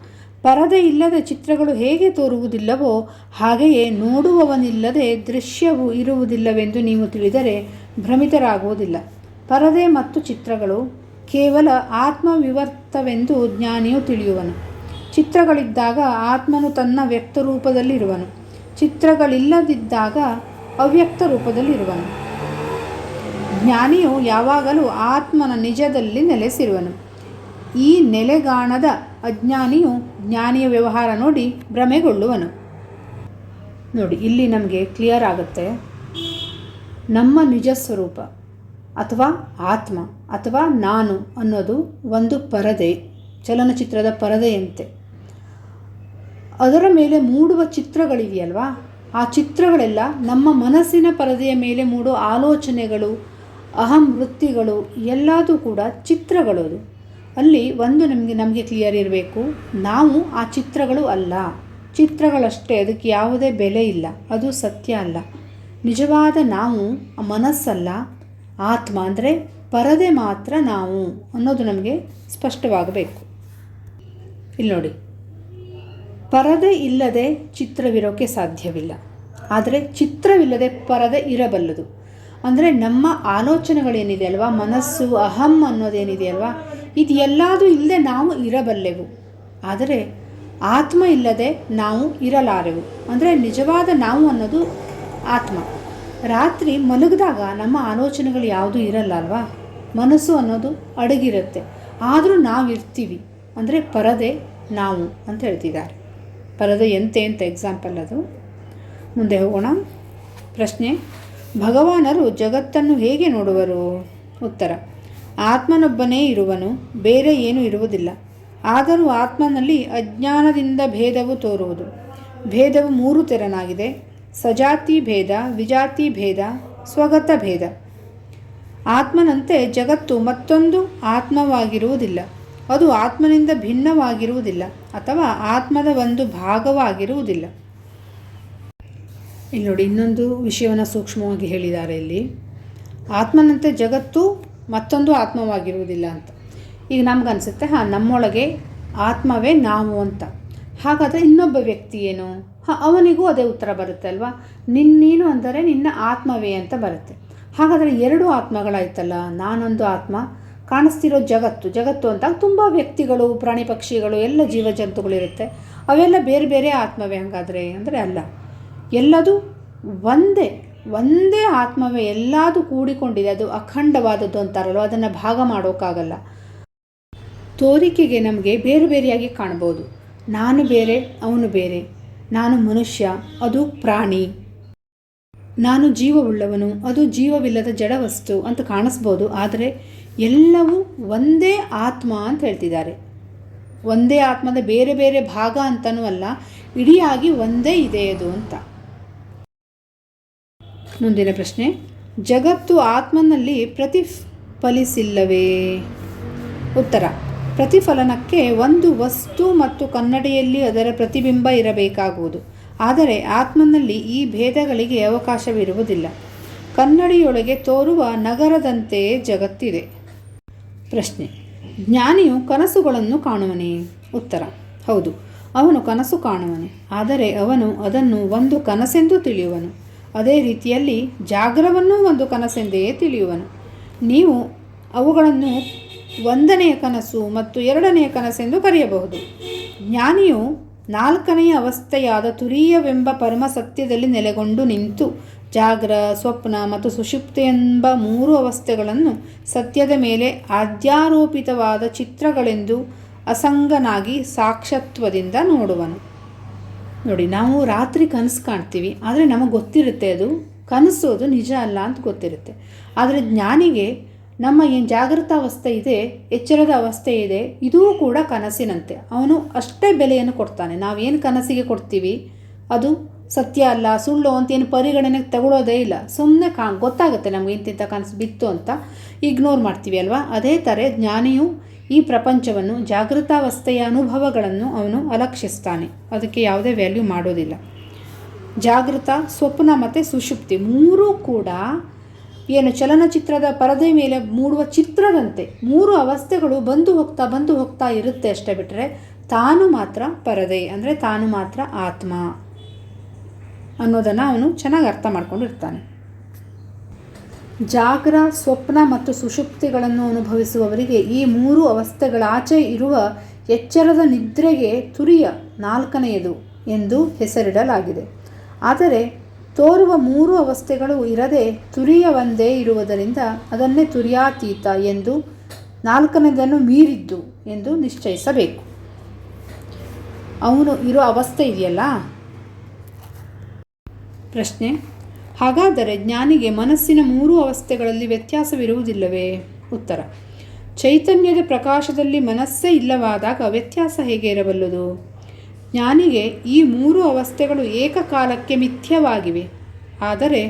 ಪರದೆ ಇಲ್ಲದೆ ಚಿತ್ರಗಳು ಹೇಗೆ ತೋರುವುದಿಲ್ಲವೋ ಹಾಗೆಯೇ ನೋಡುವವನಿಲ್ಲದೆ ದೃಶ್ಯವು ಇರುವುದಿಲ್ಲವೆಂದು ನೀವು ತಿಳಿದರೆ ಭ್ರಮಿತರಾಗುವುದಿಲ್ಲ. ಪರದೆ ಮತ್ತು ಚಿತ್ರಗಳು ಕೇವಲ ಆತ್ಮವಿವರ್ತವೆಂದು ಜ್ಞಾನಿಯು ತಿಳಿಯುವನು. ಚಿತ್ರಗಳಿದ್ದಾಗ ಆತ್ಮನು ತನ್ನ ವ್ಯಕ್ತರೂಪದಲ್ಲಿರುವನು. ಚಿತ್ರಗಳಿಲ್ಲದಿದ್ದಾಗ ಅವ್ಯಕ್ತ ರೂಪದಲ್ಲಿರುವನು. ಜ್ಞಾನಿಯು ಯಾವಾಗಲೂ ಆತ್ಮನ ನಿಜದಲ್ಲಿ ನೆಲೆಸಿರುವನು. ಈ ನೆಲೆಗಾಣದ ಅಜ್ಞಾನಿಯು ಜ್ಞಾನಿಯ ವ್ಯವಹಾರ ನೋಡಿ ಭ್ರಮೆಗೊಳ್ಳುವನು. ನೋಡಿ, ಇಲ್ಲಿ ನಮಗೆ ಕ್ಲಿಯರ್ ಆಗುತ್ತೆ, ನಮ್ಮ ನಿಜ ಸ್ವರೂಪ ಅಥವಾ ಆತ್ಮ ಅಥವಾ ನಾನು ಅನ್ನೋದು ಒಂದು ಪರದೆ, ಚಲನಚಿತ್ರದ ಪರದೆಯಂತೆ. ಅದರ ಮೇಲೆ ಮೂಡುವ ಚಿತ್ರಗಳಿವೆಯಲ್ವಾ, ಆ ಚಿತ್ರಗಳೆಲ್ಲ ನಮ್ಮ ಮನಸ್ಸಿನ ಪರದೆಯ ಮೇಲೆ ಮೂಡುವ ಆಲೋಚನೆಗಳು, ಅಹಂ ವೃತ್ತಿಗಳು ಎಲ್ಲದೂ ಕೂಡ ಚಿತ್ರಗಳು. ಅದು ಅಲ್ಲಿ ಒಂದು ನಮಗೆ ಕ್ಲಿಯರ್ ಇರಬೇಕು, ನಾವು ಆ ಚಿತ್ರಗಳು ಅಲ್ಲ, ಚಿತ್ರಗಳಷ್ಟೇ, ಅದಕ್ಕೆ ಯಾವುದೇ ಬೆಲೆ ಇಲ್ಲ, ಅದು ಸತ್ಯ ಅಲ್ಲ. ನಿಜವಾದ ನಾವು ಮನಸ್ಸಲ್ಲ, ಆತ್ಮ ಅಂದರೆ ಪರದೆ ಮಾತ್ರ ನಾವು ಅನ್ನೋದು ನಮಗೆ ಸ್ಪಷ್ಟವಾಗಬೇಕು. ಇಲ್ಲಿ ನೋಡಿ, ಪರದೆ ಇಲ್ಲದೆ ಚಿತ್ರವಿರೋಕ್ಕೆ ಸಾಧ್ಯವಿಲ್ಲ, ಆದರೆ ಚಿತ್ರವಿಲ್ಲದೆ ಪರದೆ ಇರಬಲ್ಲದು. ಅಂದರೆ ನಮ್ಮ ಆಲೋಚನೆಗಳೇನಿದೆ ಅಲ್ವಾ, ಮನಸ್ಸು ಅಹಂ ಅನ್ನೋದೇನಿದೆ ಅಲ್ವಾ, ಇದು ಎಲ್ಲದೂ ಇಲ್ಲದೆ ನಾವು ಇರಬಲ್ಲೆವು. ಆದರೆ ಆತ್ಮ ಇಲ್ಲದೆ ನಾವು ಇರಲಾರೆವು. ಅಂದರೆ ನಿಜವಾದ ನಾವು ಅನ್ನೋದು ಆತ್ಮ. ರಾತ್ರಿ ಮಲಗಿದಾಗ ನಮ್ಮ ಆಲೋಚನೆಗಳು ಯಾವುದೂ ಇರಲ್ಲ ಅಲ್ವಾ, ಮನಸ್ಸು ಅನ್ನೋದು ಅಡಗಿರುತ್ತೆ, ಆದರೂ ನಾವು ಇರ್ತೀವಿ. ಅಂದರೆ ಪರದೆ ನಾವು ಅಂತ ಹೇಳ್ತಿದ್ದಾರೆ. ಪರದೆ ಎಂತೆ ಅಂತ ಎಕ್ಸಾಂಪಲ್ ಅದು. ಮುಂದೆ ಹೋಗೋಣ. ಪ್ರಶ್ನೆ: ಭಗವಾನರು ಜಗತ್ತನ್ನು ಹೇಗೆ ನೋಡುವರು? ಉತ್ತರ: ಆತ್ಮನೊಬ್ಬನೇ ಇರುವನು, ಬೇರೆ ಏನೂ ಇರುವುದಿಲ್ಲ. ಆದರೂ ಆತ್ಮನಲ್ಲಿ ಅಜ್ಞಾನದಿಂದ ಭೇದವು ತೋರುವುದು. ಭೇದವು 3 ತೆರನಾಗಿದೆ: ಸಜಾತಿ ಭೇದ, ವಿಜಾತಿ ಭೇದ, ಸ್ವಗತ ಭೇದ. ಆತ್ಮನಂತೆ ಜಗತ್ತು ಮತ್ತೊಂದು ಆತ್ಮವಾಗಿರುವುದಿಲ್ಲ, ಅದು ಆತ್ಮನಿಂದ ಭಿನ್ನವಾಗಿರುವುದಿಲ್ಲ ಅಥವಾ ಆತ್ಮದ ಒಂದು ಭಾಗವಾಗಿರುವುದಿಲ್ಲ. ಇಲ್ಲಿ ನೋಡಿ, ಇನ್ನೊಂದು ವಿಷಯವನ್ನು ಸೂಕ್ಷ್ಮವಾಗಿ ಹೇಳಿದ್ದಾರೆ ಇಲ್ಲಿ. ಆತ್ಮನಂತೆ ಜಗತ್ತು ಮತ್ತೊಂದು ಆತ್ಮವಾಗಿರುವುದಿಲ್ಲ ಅಂತ. ಈಗ ನಮಗನ್ಸುತ್ತೆ, ನಮ್ಮೊಳಗೆ ಆತ್ಮವೇ ನಾವು ಅಂತ. ಹಾಗಾದರೆ ಇನ್ನೊಬ್ಬ ವ್ಯಕ್ತಿ ಏನು? ಅವನಿಗೂ ಅದೇ ಉತ್ತರ ಬರುತ್ತೆ ಅಲ್ವಾ, ನೀನು ಅಂದರೆ ನಿನ್ನ ಆತ್ಮವೇ ಅಂತ ಬರುತ್ತೆ. ಹಾಗಾದರೆ 2 ಆತ್ಮಗಳಾಯ್ತಲ್ಲ, ನಾನೊಂದು ಆತ್ಮ, ಕಾಣಿಸ್ತಿರೋ ಜಗತ್ತು ಅಂತ ತುಂಬ ವ್ಯಕ್ತಿಗಳು, ಪ್ರಾಣಿ ಪಕ್ಷಿಗಳು, ಎಲ್ಲ ಜೀವಜಂತುಗಳಿರುತ್ತೆ, ಅವೆಲ್ಲ ಬೇರೆ ಬೇರೆ ಆತ್ಮವೇ ಹಾಗಾದರೆ ಅಂದರೆ ಅಲ್ಲ. ಎಲ್ಲದೂ ಒಂದೇ ಆತ್ಮವೇ, ಎಲ್ಲದೂ ಕೂಡಿಕೊಂಡಿದೆ, ಅದು ಅಖಂಡವಾದದ್ದು ಅಂತಾರಲ್ವ, ಅದನ್ನು ಭಾಗ ಮಾಡೋಕ್ಕಾಗಲ್ಲ. ತೋರಿಕೆಗೆ ನಮಗೆ ಬೇರೆ ಬೇರೆಯಾಗಿ ಕಾಣ್ಬೋದು. ನಾನು ಬೇರೆ, ಅವನು ಬೇರೆ, ನಾನು ಮನುಷ್ಯ, ಅದು ಪ್ರಾಣಿ, ನಾನು ಜೀವವುಳ್ಳವನು, ಅದು ಜೀವವಿಲ್ಲದ ಜಡವಸ್ತು ಅಂತ ಕಾಣಿಸ್ಬೋದು. ಆದರೆ ಎಲ್ಲವೂ ಒಂದೇ ಆತ್ಮ ಅಂತ ಹೇಳ್ತಿದ್ದಾರೆ. ಒಂದೇ ಆತ್ಮದ ಬೇರೆ ಬೇರೆ ಭಾಗ ಅಂತನೂ ಅಲ್ಲ, ಇಡಿಯಾಗಿ ಒಂದೇ ಇದೆ ಅದು ಅಂತ. ಮುಂದಿನ ಪ್ರಶ್ನೆ: ಜಗತ್ತು ಆತ್ಮನಲ್ಲಿ ಪ್ರತಿಫಲಿಸಿಲ್ಲವೇ? ಉತ್ತರ: ಪ್ರತಿಫಲನಕ್ಕೆ ಒಂದು ವಸ್ತು ಮತ್ತು ಕನ್ನಡಿಯಲ್ಲಿ ಅದರ ಪ್ರತಿಬಿಂಬ ಇರಬೇಕಾಗುವುದು. ಆದರೆ ಆತ್ಮನಲ್ಲಿ ಈ ಭೇದಗಳಿಗೆ ಅವಕಾಶವಿರುವುದಿಲ್ಲ. ಕನ್ನಡಿಯೊಳಗೆ ತೋರುವ ನಗರದಂತೆಯೇ ಜಗತ್ತಿದೆ. ಪ್ರಶ್ನೆ: ಜ್ಞಾನಿಯು ಕನಸುಗಳನ್ನು ಕಾಣುವನೇ? ಉತ್ತರ: ಹೌದು, ಅವನು ಕನಸು ಕಾಣುವನು, ಆದರೆ ಅವನು ಅದನ್ನು ಒಂದು ಕನಸೆಂದು ತಿಳಿಯುವನು. ಅದೇ ರೀತಿಯಲ್ಲಿ ಜಾಗರವನ್ನೂ ಒಂದು ಕನಸೆಂದೇ ತಿಳಿಯುವನು. ನೀವು ಅವುಗಳನ್ನು 1ನೆಯ ಕನಸು ಮತ್ತು 2ನೆಯ ಕನಸೆಂದು ಕರೆಯಬಹುದು. ಜ್ಞಾನಿಯು 4ನೆಯ ಅವಸ್ಥೆಯಾದ ತುರೀಯವೆಂಬ ಪರಮ ಸತ್ಯದಲ್ಲಿ ನೆಲೆಗೊಂಡು ನಿಂತು ಜಾಗ್ರ, ಸ್ವಪ್ನ ಮತ್ತು ಸುಷುಪ್ತಿ ಎಂಬ 3 ಅವಸ್ಥೆಗಳನ್ನು ಸತ್ಯದ ಮೇಲೆ ಅಧ್ಯಾರೋಪಿತವಾದ ಚಿತ್ರಗಳೆಂದು ಅಸಂಗನಾಗಿ ಸಾಕ್ಷಾತ್ವದಿಂದ ನೋಡುವನು. ನೋಡಿ, ನಾವು ರಾತ್ರಿ ಕನಸು ಕಾಣ್ತೀವಿ, ಆದರೆ ನಮಗೆ ಗೊತ್ತಿರುತ್ತೆ ಅದು ಕನಸು, ಅದು ನಿಜ ಅಲ್ಲ ಅಂತ ಗೊತ್ತಿರುತ್ತೆ. ಆದರೆ ಜ್ಞಾನಿಗೆ ನಮ್ಮ ಏನು ಜಾಗೃತ ಅವಸ್ಥೆ ಇದೆ, ಎಚ್ಚರದ ಅವಸ್ಥೆ ಇದೆ, ಇದೂ ಕೂಡ ಕನಸಿನಂತೆ. ಅವನು ಅಷ್ಟೇ ಬೆಲೆಯನ್ನು ಕೊಡ್ತಾನೆ. ನಾವೇನು ಕನಸಿಗೆ ಕೊಡ್ತೀವಿ ಅದು ಸತ್ಯ ಅಲ್ಲ, ಸುಳ್ಳು ಅಂತ ಏನು ಪರಿಗಣನೆಗೆ ತಗೊಳ್ಳೋದೇ ಇಲ್ಲ. ಸುಮ್ಮನೆ ಗೊತ್ತಾಗುತ್ತೆ ನಮಗೆ ಇಂತಿಂಥ ಕನಸು ಬಿತ್ತು ಅಂತ ಇಗ್ನೋರ್ ಮಾಡ್ತೀವಿ ಅಲ್ವಾ. ಅದೇ ಥರ ಜ್ಞಾನಿಯು ಈ ಪ್ರಪಂಚವನ್ನು, ಜಾಗೃತಾವಸ್ಥೆಯ ಅನುಭವಗಳನ್ನು ಅವನು ಅಲಕ್ಷಿಸ್ತಾನೆ, ಅದಕ್ಕೆ ಯಾವುದೇ ವ್ಯಾಲ್ಯೂ ಮಾಡೋದಿಲ್ಲ. ಜಾಗೃತ, ಸ್ವಪ್ನ ಮತ್ತು ಸುಷುಪ್ತಿ 3 ಕೂಡ ಏನು ಚಲನಚಿತ್ರದ ಪರದೆ ಮೇಲೆ ಮೂಡುವ ಚಿತ್ರದಂತೆ 3 ಅವಸ್ಥೆಗಳು ಬಂದು ಹೋಗ್ತಾ ಇರುತ್ತೆ ಅಷ್ಟೇ. ಬಿಟ್ಟರೆ ತಾನು ಮಾತ್ರ ಪರದೆ, ಅಂದರೆ ತಾನು ಮಾತ್ರ ಆತ್ಮ ಅನ್ನೋದನ್ನು ಅವನು ಚೆನ್ನಾಗಿ ಅರ್ಥ ಮಾಡ್ಕೊಂಡಿರ್ತಾನೆ. ಜಾಗ್ರ, ಸ್ವಪ್ನ ಮತ್ತು ಸುಷುಪ್ತಿಗಳನ್ನು ಅನುಭವಿಸುವವರಿಗೆ ಈ 3 ಅವಸ್ಥೆಗಳಾಚೆ ಇರುವ ಎಚ್ಚರದ ನಿದ್ರೆಗೆ ತುರಿಯ 4ನೆಯದು ಎಂದು ಹೆಸರಿಡಲಾಗಿದೆ. ಆದರೆ ತೋರುವ ಮೂರು ಅವಸ್ಥೆಗಳು ಇರದೆ ತುರಿಯ ಒಂದೇ ಇರುವುದರಿಂದ ಅದನ್ನೇ ತುರ್ಯಾತೀತ ಎಂದು, ನಾಲ್ಕನೇದನ್ನು ಮೀರಿದ್ದು ಎಂದು ನಿಶ್ಚಯಿಸಬೇಕು. ಅವನು ಇರೋ ಅವಸ್ಥೆ ಇದೆಯಲ್ಲ. ಪ್ರಶ್ನೆ: ಹಾಗಾದರೆ ಜ್ಞಾನಿಗೆ ಮನಸ್ಸಿನ ಮೂರು ಅವಸ್ಥೆಗಳಲ್ಲಿ ವ್ಯತ್ಯಾಸವಿರುವುದಿಲ್ಲವೇ? ಉತ್ತರ: ಚೈತನ್ಯದ ಪ್ರಕಾಶದಲ್ಲಿ ಮನಸ್ಸೇ ಇಲ್ಲವಾದಾಗ ವ್ಯತ್ಯಾಸ ಹೇಗೆ ಇರಬಲ್ಲದು? ಜ್ಞಾನಿಗೆ ಈ ಮೂರು ಅವಸ್ಥೆಗಳು ಏಕಕಾಲಕ್ಕೆ ಮಿಥ್ಯವಾಗಿವೆ. ಆದರೆ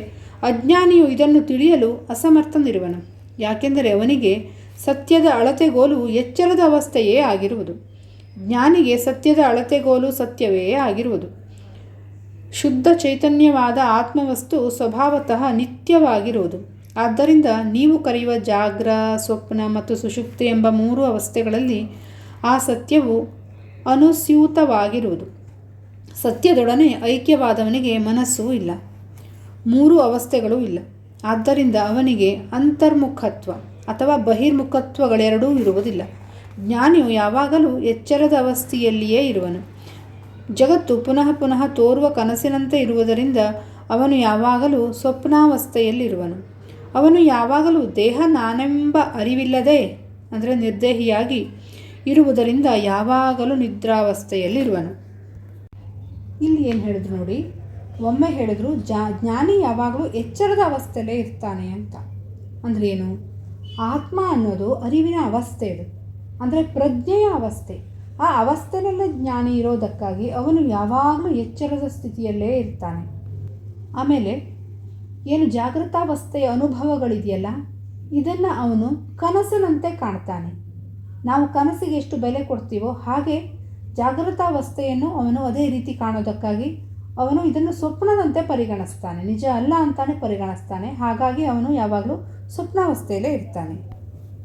ಅಜ್ಞಾನಿಯು ಇದನ್ನು ತಿಳಿಯಲು ಅಸಮರ್ಥನಿರುವನು. ಯಾಕೆಂದರೆ ಅವನಿಗೆ ಸತ್ಯದ ಅಳತೆಗೋಲು ಎಚ್ಚರದ ಅವಸ್ಥೆಯೇ ಆಗಿರುವುದು. ಜ್ಞಾನಿಗೆ ಸತ್ಯದ ಅಳತೆಗೋಲು ಸತ್ಯವೇ ಆಗಿರುವುದು. ಶುದ್ಧ ಚೈತನ್ಯವಾದ ಆತ್ಮವಸ್ತು ಸ್ವಭಾವತಃ ನಿತ್ಯವಾಗಿರುವುದು. ಆದ್ದರಿಂದ ನೀವು ಕರೆಯುವ ಜಾಗ್ರ, ಸ್ವಪ್ನ ಮತ್ತು ಸುಷುಪ್ತಿ ಎಂಬ ಮೂರು ಅವಸ್ಥೆಗಳಲ್ಲಿ ಆ ಸತ್ಯವು ಅನುಸ್ಯೂತವಾಗಿರುವುದು. ಸತ್ಯದೊಡನೆ ಐಕ್ಯವಾದವನಿಗೆ ಮನಸ್ಸೂ ಇಲ್ಲ, ಮೂರು ಅವಸ್ಥೆಗಳೂ ಇಲ್ಲ. ಆದ್ದರಿಂದ ಅವನಿಗೆ ಅಂತರ್ಮುಖತ್ವ ಅಥವಾ ಬಹಿರ್ಮುಖತ್ವಗಳೆರಡೂ ಇರುವುದಿಲ್ಲ. ಜ್ಞಾನಿಯು ಯಾವಾಗಲೂ ಎಚ್ಚರದ ಅವಸ್ಥೆಯಲ್ಲಿಯೇ ಇರುವನು. ಜಗತ್ತು ಪುನಃ ಪುನಃ ತೋರುವ ಕನಸಿನಂತೆ ಇರುವುದರಿಂದ ಅವನು ಯಾವಾಗಲೂ ಸ್ವಪ್ನಾವಸ್ಥೆಯಲ್ಲಿರುವನು. ಅವನು ಯಾವಾಗಲೂ ದೇಹ ನಾನೆಂಬ ಅರಿವಿಲ್ಲದೆ ಅಂದರೆ ನಿರ್ದೇಹಿಯಾಗಿ ಇರುವುದರಿಂದ ಯಾವಾಗಲೂ ನಿದ್ರಾವಸ್ಥೆಯಲ್ಲಿರುವನು. ಇಲ್ಲಿ ಏನು ಹೇಳಿದ್ರು ನೋಡಿ, ಒಮ್ಮೆ ಹೇಳಿದ್ರು ಜ್ಞಾನಿ ಯಾವಾಗಲೂ ಎಚ್ಚರದ ಅವಸ್ಥೆಯಲ್ಲೇ ಇರ್ತಾನೆ ಅಂತ. ಅಂದರೆ ಏನು? ಆತ್ಮ ಅನ್ನೋದು ಅರಿವಿನ ಅವಸ್ಥೆ, ಇದು ಅಂದರೆ ಪ್ರಜ್ಞೆಯ ಅವಸ್ಥೆ. ಆ ಅವಸ್ಥೆಯಲ್ಲೇ ಜ್ಞಾನಿ ಇರೋದಕ್ಕಾಗಿ ಅವನು ಯಾವಾಗಲೂ ಎಚ್ಚರದ ಸ್ಥಿತಿಯಲ್ಲೇ ಇರ್ತಾನೆ. ಆಮೇಲೆ ಏನು ಜಾಗೃತಾವಸ್ಥೆಯ ಅನುಭವಗಳಿದೆಯಲ್ಲ, ಇದನ್ನು ಅವನು ಕನಸಿನಂತೆ ಕಾಣ್ತಾನೆ. ನಾವು ಕನಸಿಗೆ ಎಷ್ಟು ಬೆಲೆ ಕೊಡ್ತೀವೋ ಹಾಗೆ ಜಾಗೃತಾವಸ್ಥೆಯನ್ನು ಅವನು ಅದೇ ರೀತಿ ಕಾಣೋದಕ್ಕಾಗಿ ಅವನು ಇದನ್ನು ಸ್ವಪ್ನದಂತೆ ಪರಿಗಣಿಸ್ತಾನೆ, ನಿಜ ಅಲ್ಲ ಅಂತಾನೆ ಪರಿಗಣಿಸ್ತಾನೆ. ಹಾಗಾಗಿ ಅವನು ಯಾವಾಗಲೂ ಸ್ವಪ್ನಾವಸ್ಥೆಯಲ್ಲೇ ಇರ್ತಾನೆ.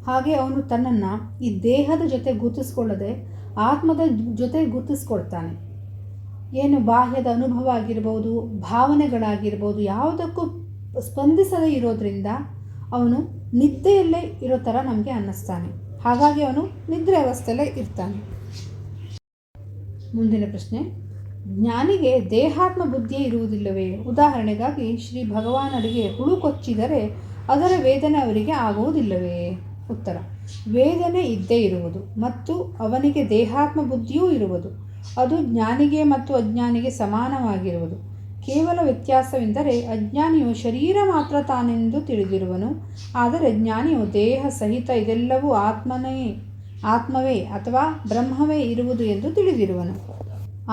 ಹಾಗೆ ಅವನು ತನ್ನನ್ನು ಈ ದೇಹದ ಜೊತೆ ಗುರುತಿಸ್ಕೊಳ್ಳದೆ ಆತ್ಮದ ಜೊತೆ ಗುರುತಿಸ್ಕೊಳ್ತಾನೆ. ಏನು ಬಾಹ್ಯದ ಅನುಭವ ಆಗಿರ್ಬೋದು, ಭಾವನೆಗಳಾಗಿರ್ಬೋದು, ಯಾವುದಕ್ಕೂ ಸ್ಪಂದಿಸದೇ ಇರೋದ್ರಿಂದ ಅವನು ನಿದ್ದೆಯಲ್ಲೇ ಇರೋ ಥರ ನಮಗೆ ಅನ್ನಿಸ್ತಾನೆ. ಹಾಗಾಗಿ ಅವನು ನಿದ್ರೆ ಅವಸ್ಥೆಯಲ್ಲೇ ಇರ್ತಾನೆ. ಮುಂದಿನ ಪ್ರಶ್ನೆ: ಜ್ಞಾನಿಗೆ ದೇಹಾತ್ಮ ಬುದ್ಧಿಯೇ ಇರುವುದಿಲ್ಲವೇ? ಉದಾಹರಣೆಗಾಗಿ ಶ್ರೀ ಭಗವಾನರಿಗೆ ಹುಳು ಕೊಚ್ಚಿದರೆ ಅದರ ವೇದನೆ ಅವರಿಗೆ ಆಗುವುದಿಲ್ಲವೇ? ಉತ್ತರ: ವೇದನೆ ಇದ್ದೇ ಇರುವುದು ಮತ್ತು ಅವನಿಗೆ ದೇಹಾತ್ಮ ಬುದ್ಧಿಯೂ ಇರುವುದು. ಅದು ಜ್ಞಾನಿಗೆ ಮತ್ತು ಅಜ್ಞಾನಿಗೆ ಸಮಾನವಾಗಿರುವುದು. ಕೇವಲ ವ್ಯತ್ಯಾಸವೆಂದರೆ ಅಜ್ಞಾನಿಯು ಶರೀರ ಮಾತ್ರ ತಾನೆಂದು ತಿಳಿದಿರುವನು, ಆದರೆ ಜ್ಞಾನಿಯು ದೇಹ ಸಹಿತ ಇದೆಲ್ಲವೂ ಆತ್ಮವೇ ಅಥವಾ ಬ್ರಹ್ಮವೇ ಇರುವುದು ಎಂದು ತಿಳಿದಿರುವನು.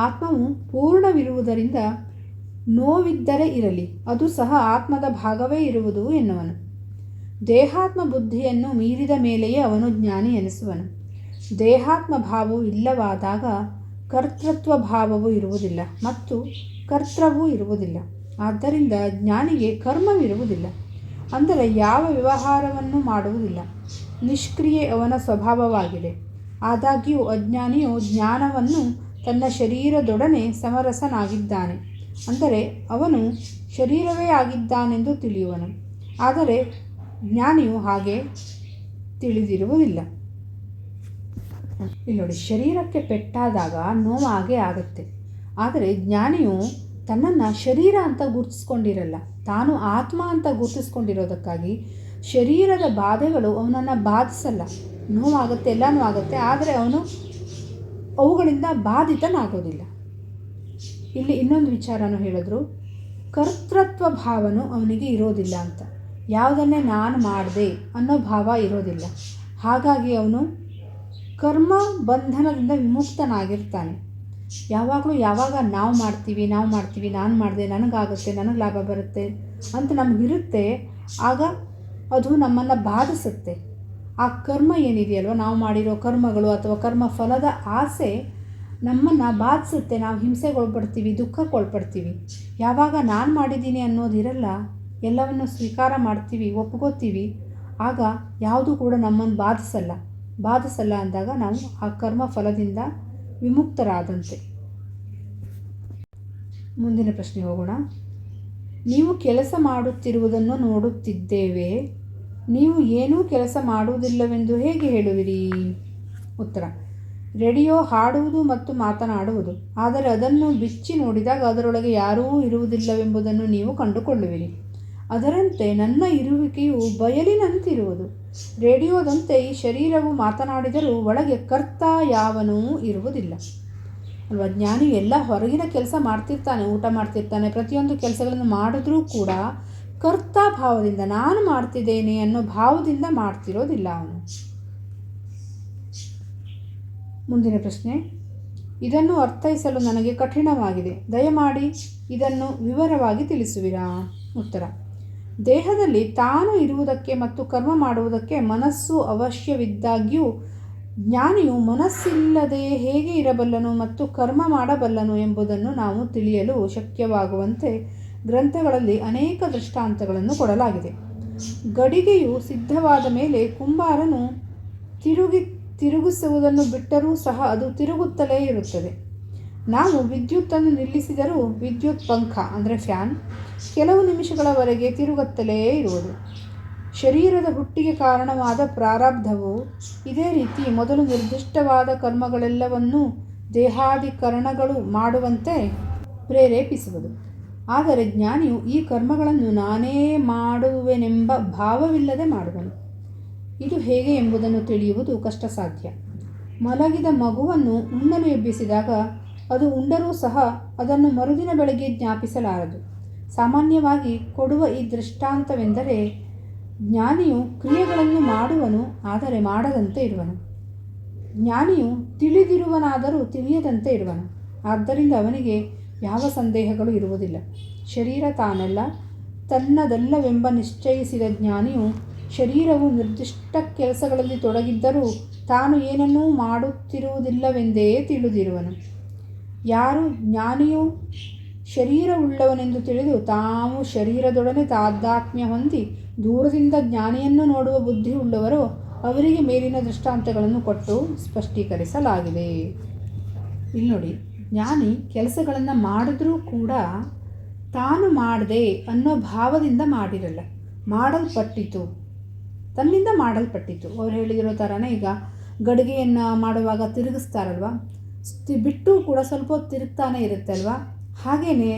ಆತ್ಮವು ಪೂರ್ಣವಿರುವುದರಿಂದ ನೋವಿದ್ದರೆ ಇರಲಿ, ಅದು ಸಹ ಆತ್ಮದ ಭಾಗವೇ ಇರುವುದು ಎನ್ನುವನು. ದೇಹಾತ್ಮ ಬುದ್ಧಿಯನ್ನು ಮೀರಿದ ಮೇಲೆಯೇ ಅವನು ಜ್ಞಾನಿ ಎನಿಸುವನು. ದೇಹಾತ್ಮ ಭಾವವು ಇಲ್ಲವಾದಾಗ ಕರ್ತೃತ್ವ ಭಾವವೂ ಇರುವುದಿಲ್ಲ ಮತ್ತು ಕರ್ತೃವೂ ಇರುವುದಿಲ್ಲ. ಆದ್ದರಿಂದ ಜ್ಞಾನಿಗೆ ಕರ್ಮವಿರುವುದಿಲ್ಲ, ಅಂದರೆ ಯಾವ ವ್ಯವಹಾರವನ್ನು ಮಾಡುವುದಿಲ್ಲ. ನಿಷ್ಕ್ರಿಯೆ ಅವನ ಸ್ವಭಾವವಾಗಿದೆ. ಆದಾಗ್ಯೂ ಅಜ್ಞಾನಿಯು ಜ್ಞಾನವನ್ನು ತನ್ನ ಶರೀರದೊಡನೆ ಸಮರಸನಾಗಿದ್ದಾನೆ, ಅಂದರೆ ಅವನು ಶರೀರವೇ ಆಗಿದ್ದಾನೆಂದು ತಿಳಿಯುವನು. ಆದರೆ ಜ್ಞಾನಿಯು ಹಾಗೆ ತಿಳಿದಿರುವುದಿಲ್ಲ. ಇಲ್ಲಿ ನೋಡಿ, ಶರೀರಕ್ಕೆ ಪೆಟ್ಟಾದಾಗ ನೋವಾಗೇ ಆಗುತ್ತೆ. ಆದರೆ ಜ್ಞಾನಿಯು ತನ್ನನ್ನು ಶರೀರ ಅಂತ ಗುರುತಿಸ್ಕೊಂಡಿರಲ್ಲ, ತಾನು ಆತ್ಮ ಅಂತ ಗುರುತಿಸ್ಕೊಂಡಿರೋದಕ್ಕಾಗಿ ಶರೀರದ ಬಾಧೆಗಳು ಅವನನ್ನು ಬಾಧಿಸಲ್ಲ. ನೋವಾಗುತ್ತೆ, ಎಲ್ಲನೂ ಆಗುತ್ತೆ, ಆದರೆ ಅವನು ಅವುಗಳಿಂದ ಬಾಧಿತನಾಗೋದಿಲ್ಲ. ಇಲ್ಲಿ ಇನ್ನೊಂದು ವಿಚಾರನೂ ಹೇಳಿದ್ರು, ಕರ್ತೃತ್ವ ಭಾವನೂ ಅವನಿಗೆ ಇರೋದಿಲ್ಲ ಅಂತ. ಯಾವುದನ್ನೇ ನಾನು ಮಾಡಿದೆ ಅನ್ನೋ ಭಾವ ಇರೋದಿಲ್ಲ. ಹಾಗಾಗಿ ಅವನು ಕರ್ಮ ಬಂಧನದಿಂದ ವಿಮುಕ್ತನಾಗಿರ್ತಾನೆ. ಯಾವಾಗ ನಾವು ಮಾಡ್ತೀವಿ, ನಾನು ಮಾಡಿದೆ, ನನಗಾಗುತ್ತೆ, ನನಗೆ ಲಾಭ ಬರುತ್ತೆ ಅಂತ ನಮಗಿರುತ್ತೆ, ಆಗ ಅದು ನಮ್ಮನ್ನು ಬಾಧಿಸುತ್ತೆ. ಆ ಕರ್ಮ ಏನಿದೆಯಲ್ವ, ನಾವು ಮಾಡಿರೋ ಕರ್ಮಗಳು ಅಥವಾ ಕರ್ಮ ಫಲದ ಆಸೆ ನಮ್ಮನ್ನು ಬಾಧಿಸುತ್ತೆ. ನಾವು ಹಿಂಸೆಗೊಳ್ಪಡ್ತೀವಿ, ದುಃಖಕ್ಕೊಳ್ಪಡ್ತೀವಿ. ಯಾವಾಗ ನಾನು ಮಾಡಿದ್ದೀನಿ ಅನ್ನೋದಿರಲ್ಲ, ಎಲ್ಲವನ್ನು ಸ್ವೀಕಾರ ಮಾಡ್ತೀವಿ, ಒಪ್ಕೋತೀವಿ, ಆಗ ಯಾವುದೂ ಕೂಡ ನಮ್ಮನ್ನು ಬಾಧಿಸಲ್ಲ ಅಂದಾಗ ನಾವು ಆ ಕರ್ಮ ಫಲದಿಂದ ವಿಮುಕ್ತರಾದಂತೆ. ಮುಂದಿನ ಪ್ರಶ್ನೆ ಹೋಗೋಣ. ನೀವು ಕೆಲಸ ಮಾಡುತ್ತಿರುವುದನ್ನು ನೋಡುತ್ತಿದ್ದೇವೆ, ನೀವು ಏನೂ ಕೆಲಸ ಮಾಡುವುದಿಲ್ಲವೆಂದು ಹೇಗೆ ಹೇಳುವಿರಿ? ಉತ್ತರ: ರೇಡಿಯೋ ಹಾಡುವುದು ಮತ್ತು ಮಾತನಾಡುವುದು, ಆದರೆ ಅದನ್ನು ಬಿಚ್ಚಿ ನೋಡಿದಾಗ ಅದರೊಳಗೆ ಯಾರೂ ಇರುವುದಿಲ್ಲವೆಂಬುದನ್ನು ನೀವು ಕಂಡುಕೊಳ್ಳುವಿರಿ. ಅದರಂತೆ ನನ್ನ ಇರುವಿಕೆಯು ಬಯಲಿನಂತಿರುವುದು. ರೇಡಿಯೋದಂತೆ ಈ ಶರೀರವು ಮಾತನಾಡಿದರೂ ಒಳಗೆ ಕರ್ತ ಯಾವನೂ ಇರುವುದಿಲ್ಲ ಅಲ್ವಾ. ಜ್ಞಾನಿ ಎಲ್ಲ ಹೊರಗಿನ ಕೆಲಸ ಮಾಡ್ತಿರ್ತಾನೆ, ಊಟ ಮಾಡ್ತಿರ್ತಾನೆ, ಪ್ರತಿಯೊಂದು ಕೆಲಸಗಳನ್ನು ಮಾಡಿದ್ರೂ ಕೂಡ ಕರ್ತ ಭಾವದಿಂದ ನಾನು ಮಾಡ್ತಿದ್ದೇನೆ ಅನ್ನೋ ಭಾವದಿಂದ ಮಾಡ್ತಿರೋದಿಲ್ಲ ಅವನು. ಮುಂದಿನ ಪ್ರಶ್ನೆ, ಇದನ್ನು ಅರ್ಥೈಸಲು ನನಗೆ ಕಠಿಣವಾಗಿದೆ, ದಯಮಾಡಿ ಇದನ್ನು ವಿವರವಾಗಿ ತಿಳಿಸುವಿರಾ? ಉತ್ತರ, ದೇಹದಲ್ಲಿ ತಾನು ಇರುವುದಕ್ಕೆ ಮತ್ತು ಕರ್ಮ ಮಾಡುವುದಕ್ಕೆ ಮನಸ್ಸು ಅವಶ್ಯವಿದ್ದಾಗ್ಯೂ ಜ್ಞಾನಿಯು ಮನಸ್ಸಿಲ್ಲದೆ ಹೇಗೆ ಇರಬಲ್ಲನು ಮತ್ತು ಕರ್ಮ ಮಾಡಬಲ್ಲನು ಎಂಬುದನ್ನು ನಾವು ತಿಳಿಯಲು ಶಕ್ಯವಾಗುವಂತೆ ಗ್ರಂಥಗಳಲ್ಲಿ ಅನೇಕ ದೃಷ್ಟಾಂತಗಳನ್ನು ಕೊಡಲಾಗಿದೆ. ಗಡಿಗೆಯು ಸಿದ್ಧವಾದ ಮೇಲೆ ಕುಂಬಾರನು ತಿರುಗಿಸುವುದನ್ನು ಬಿಟ್ಟರೂ ಸಹ ಅದು ತಿರುಗುತ್ತಲೇ ಇರುತ್ತದೆ. ನಾವು ವಿದ್ಯುತ್ತನ್ನು ನಿಲ್ಲಿಸಿದರೂ ವಿದ್ಯುತ್ ಪಂಖ ಅಂದರೆ ಫ್ಯಾನ್ ಕೆಲವು ನಿಮಿಷಗಳವರೆಗೆ ತಿರುಗುತ್ತಲೇ ಇರುವುದು. ಶರೀರದ ಹುಟ್ಟಿಗೆ ಕಾರಣವಾದ ಪ್ರಾರಬ್ಧವು ಇದೇ ರೀತಿ ಮೊದಲು ನಿರ್ದಿಷ್ಟವಾದ ಕರ್ಮಗಳೆಲ್ಲವನ್ನೂ ದೇಹಾದಿಕರಣಗಳು ಮಾಡುವಂತೆ ಪ್ರೇರೇಪಿಸುವುದು. ಆದರೆ ಜ್ಞಾನಿಯು ಈ ಕರ್ಮಗಳನ್ನು ನಾನೇ ಮಾಡುವೆನೆಂಬ ಭಾವವಿಲ್ಲದೆ ಮಾಡುವನು. ಇದು ಹೇಗೆ ಎಂಬುದನ್ನು ತಿಳಿಯುವುದು ಕಷ್ಟ ಸಾಧ್ಯ. ಮಲಗಿದ ಮಗುವನ್ನು ಉಣ್ಣಲು ಎಬ್ಬಿಸಿದಾಗ ಅದು ಉಂಡರೂ ಸಹ ಅದನ್ನು ಮರುದಿನ ಬೆಳಗ್ಗೆ ಜ್ಞಾಪಿಸಲಾರದು. ಸಾಮಾನ್ಯವಾಗಿ ಕೊಡುವ ಈ ದೃಷ್ಟಾಂತವೆಂದರೆ, ಜ್ಞಾನಿಯು ಕ್ರಿಯೆಗಳನ್ನು ಮಾಡುವನು, ಆದರೆ ಮಾಡದಂತೆ ಇರುವನು. ಜ್ಞಾನಿಯು ತಿಳಿದಿರುವನಾದರೂ ತಿಳಿಯದಂತೆ ಇರುವನು. ಆದ್ದರಿಂದ ಅವನಿಗೆ ಯಾವ ಸಂದೇಹಗಳು ಇರುವುದಿಲ್ಲ. ಶರೀರ ತಾನಲ್ಲ, ತನ್ನದಲ್ಲವೆಂಬ ನಿಶ್ಚಯಿಸಿದ ಜ್ಞಾನಿಯು ಶರೀರವು ನಿರ್ದಿಷ್ಟ ಕೆಲಸಗಳಲ್ಲಿ ತೊಡಗಿದ್ದರೂ ತಾನು ಏನನ್ನೂ ಮಾಡುತ್ತಿರುವುದಿಲ್ಲವೆಂದೇ ತಿಳಿದಿರುವನು. ಯಾರು ಜ್ಞಾನಿಯು ಶರೀರವುಳ್ಳವನೆಂದು ತಿಳಿದು ತಾವು ಶರೀರದೊಡನೆ ತಾದಾತ್ಮ್ಯ ಹೊಂದಿ ದೂರದಿಂದ ಜ್ಞಾನಿಯನ್ನು ನೋಡುವ ಬುದ್ಧಿ ಉಳ್ಳವರೋ ಅವರಿಗೆ ಮೇಲಿನ ದೃಷ್ಟಾಂತಗಳನ್ನು ಕೊಟ್ಟು ಸ್ಪಷ್ಟೀಕರಿಸಲಾಗಿದೆ. ಇಲ್ಲಿ ನೋಡಿ, ಜ್ಞಾನಿ ಕೆಲಸಗಳನ್ನು ಮಾಡಿದ್ರೂ ಕೂಡ ತಾನು ಮಾಡಿದೆ ಅನ್ನೋ ಭಾವದಿಂದ ಮಾಡಿರಲ್ಲ, ಮಾಡಲ್ಪಟ್ಟಿತು, ತನ್ನಿಂದ ಮಾಡಲ್ಪಟ್ಟಿತು. ಅವ್ರು ಹೇಳಿದಿರೋ ಥರನೇ ಈಗ ಗಡಿಗೆಯನ್ನು ಮಾಡುವಾಗ ತಿರುಗಿಸ್ತಾರಲ್ವ, ಬಿಟ್ಟು ಕೂಡ ಸ್ವಲ್ಪ ಹೊತ್ತು ತಿರುಗ್ತಾನೆ ಇರುತ್ತೆ ಅಲ್ವಾ, ಹಾಗೆಯೇ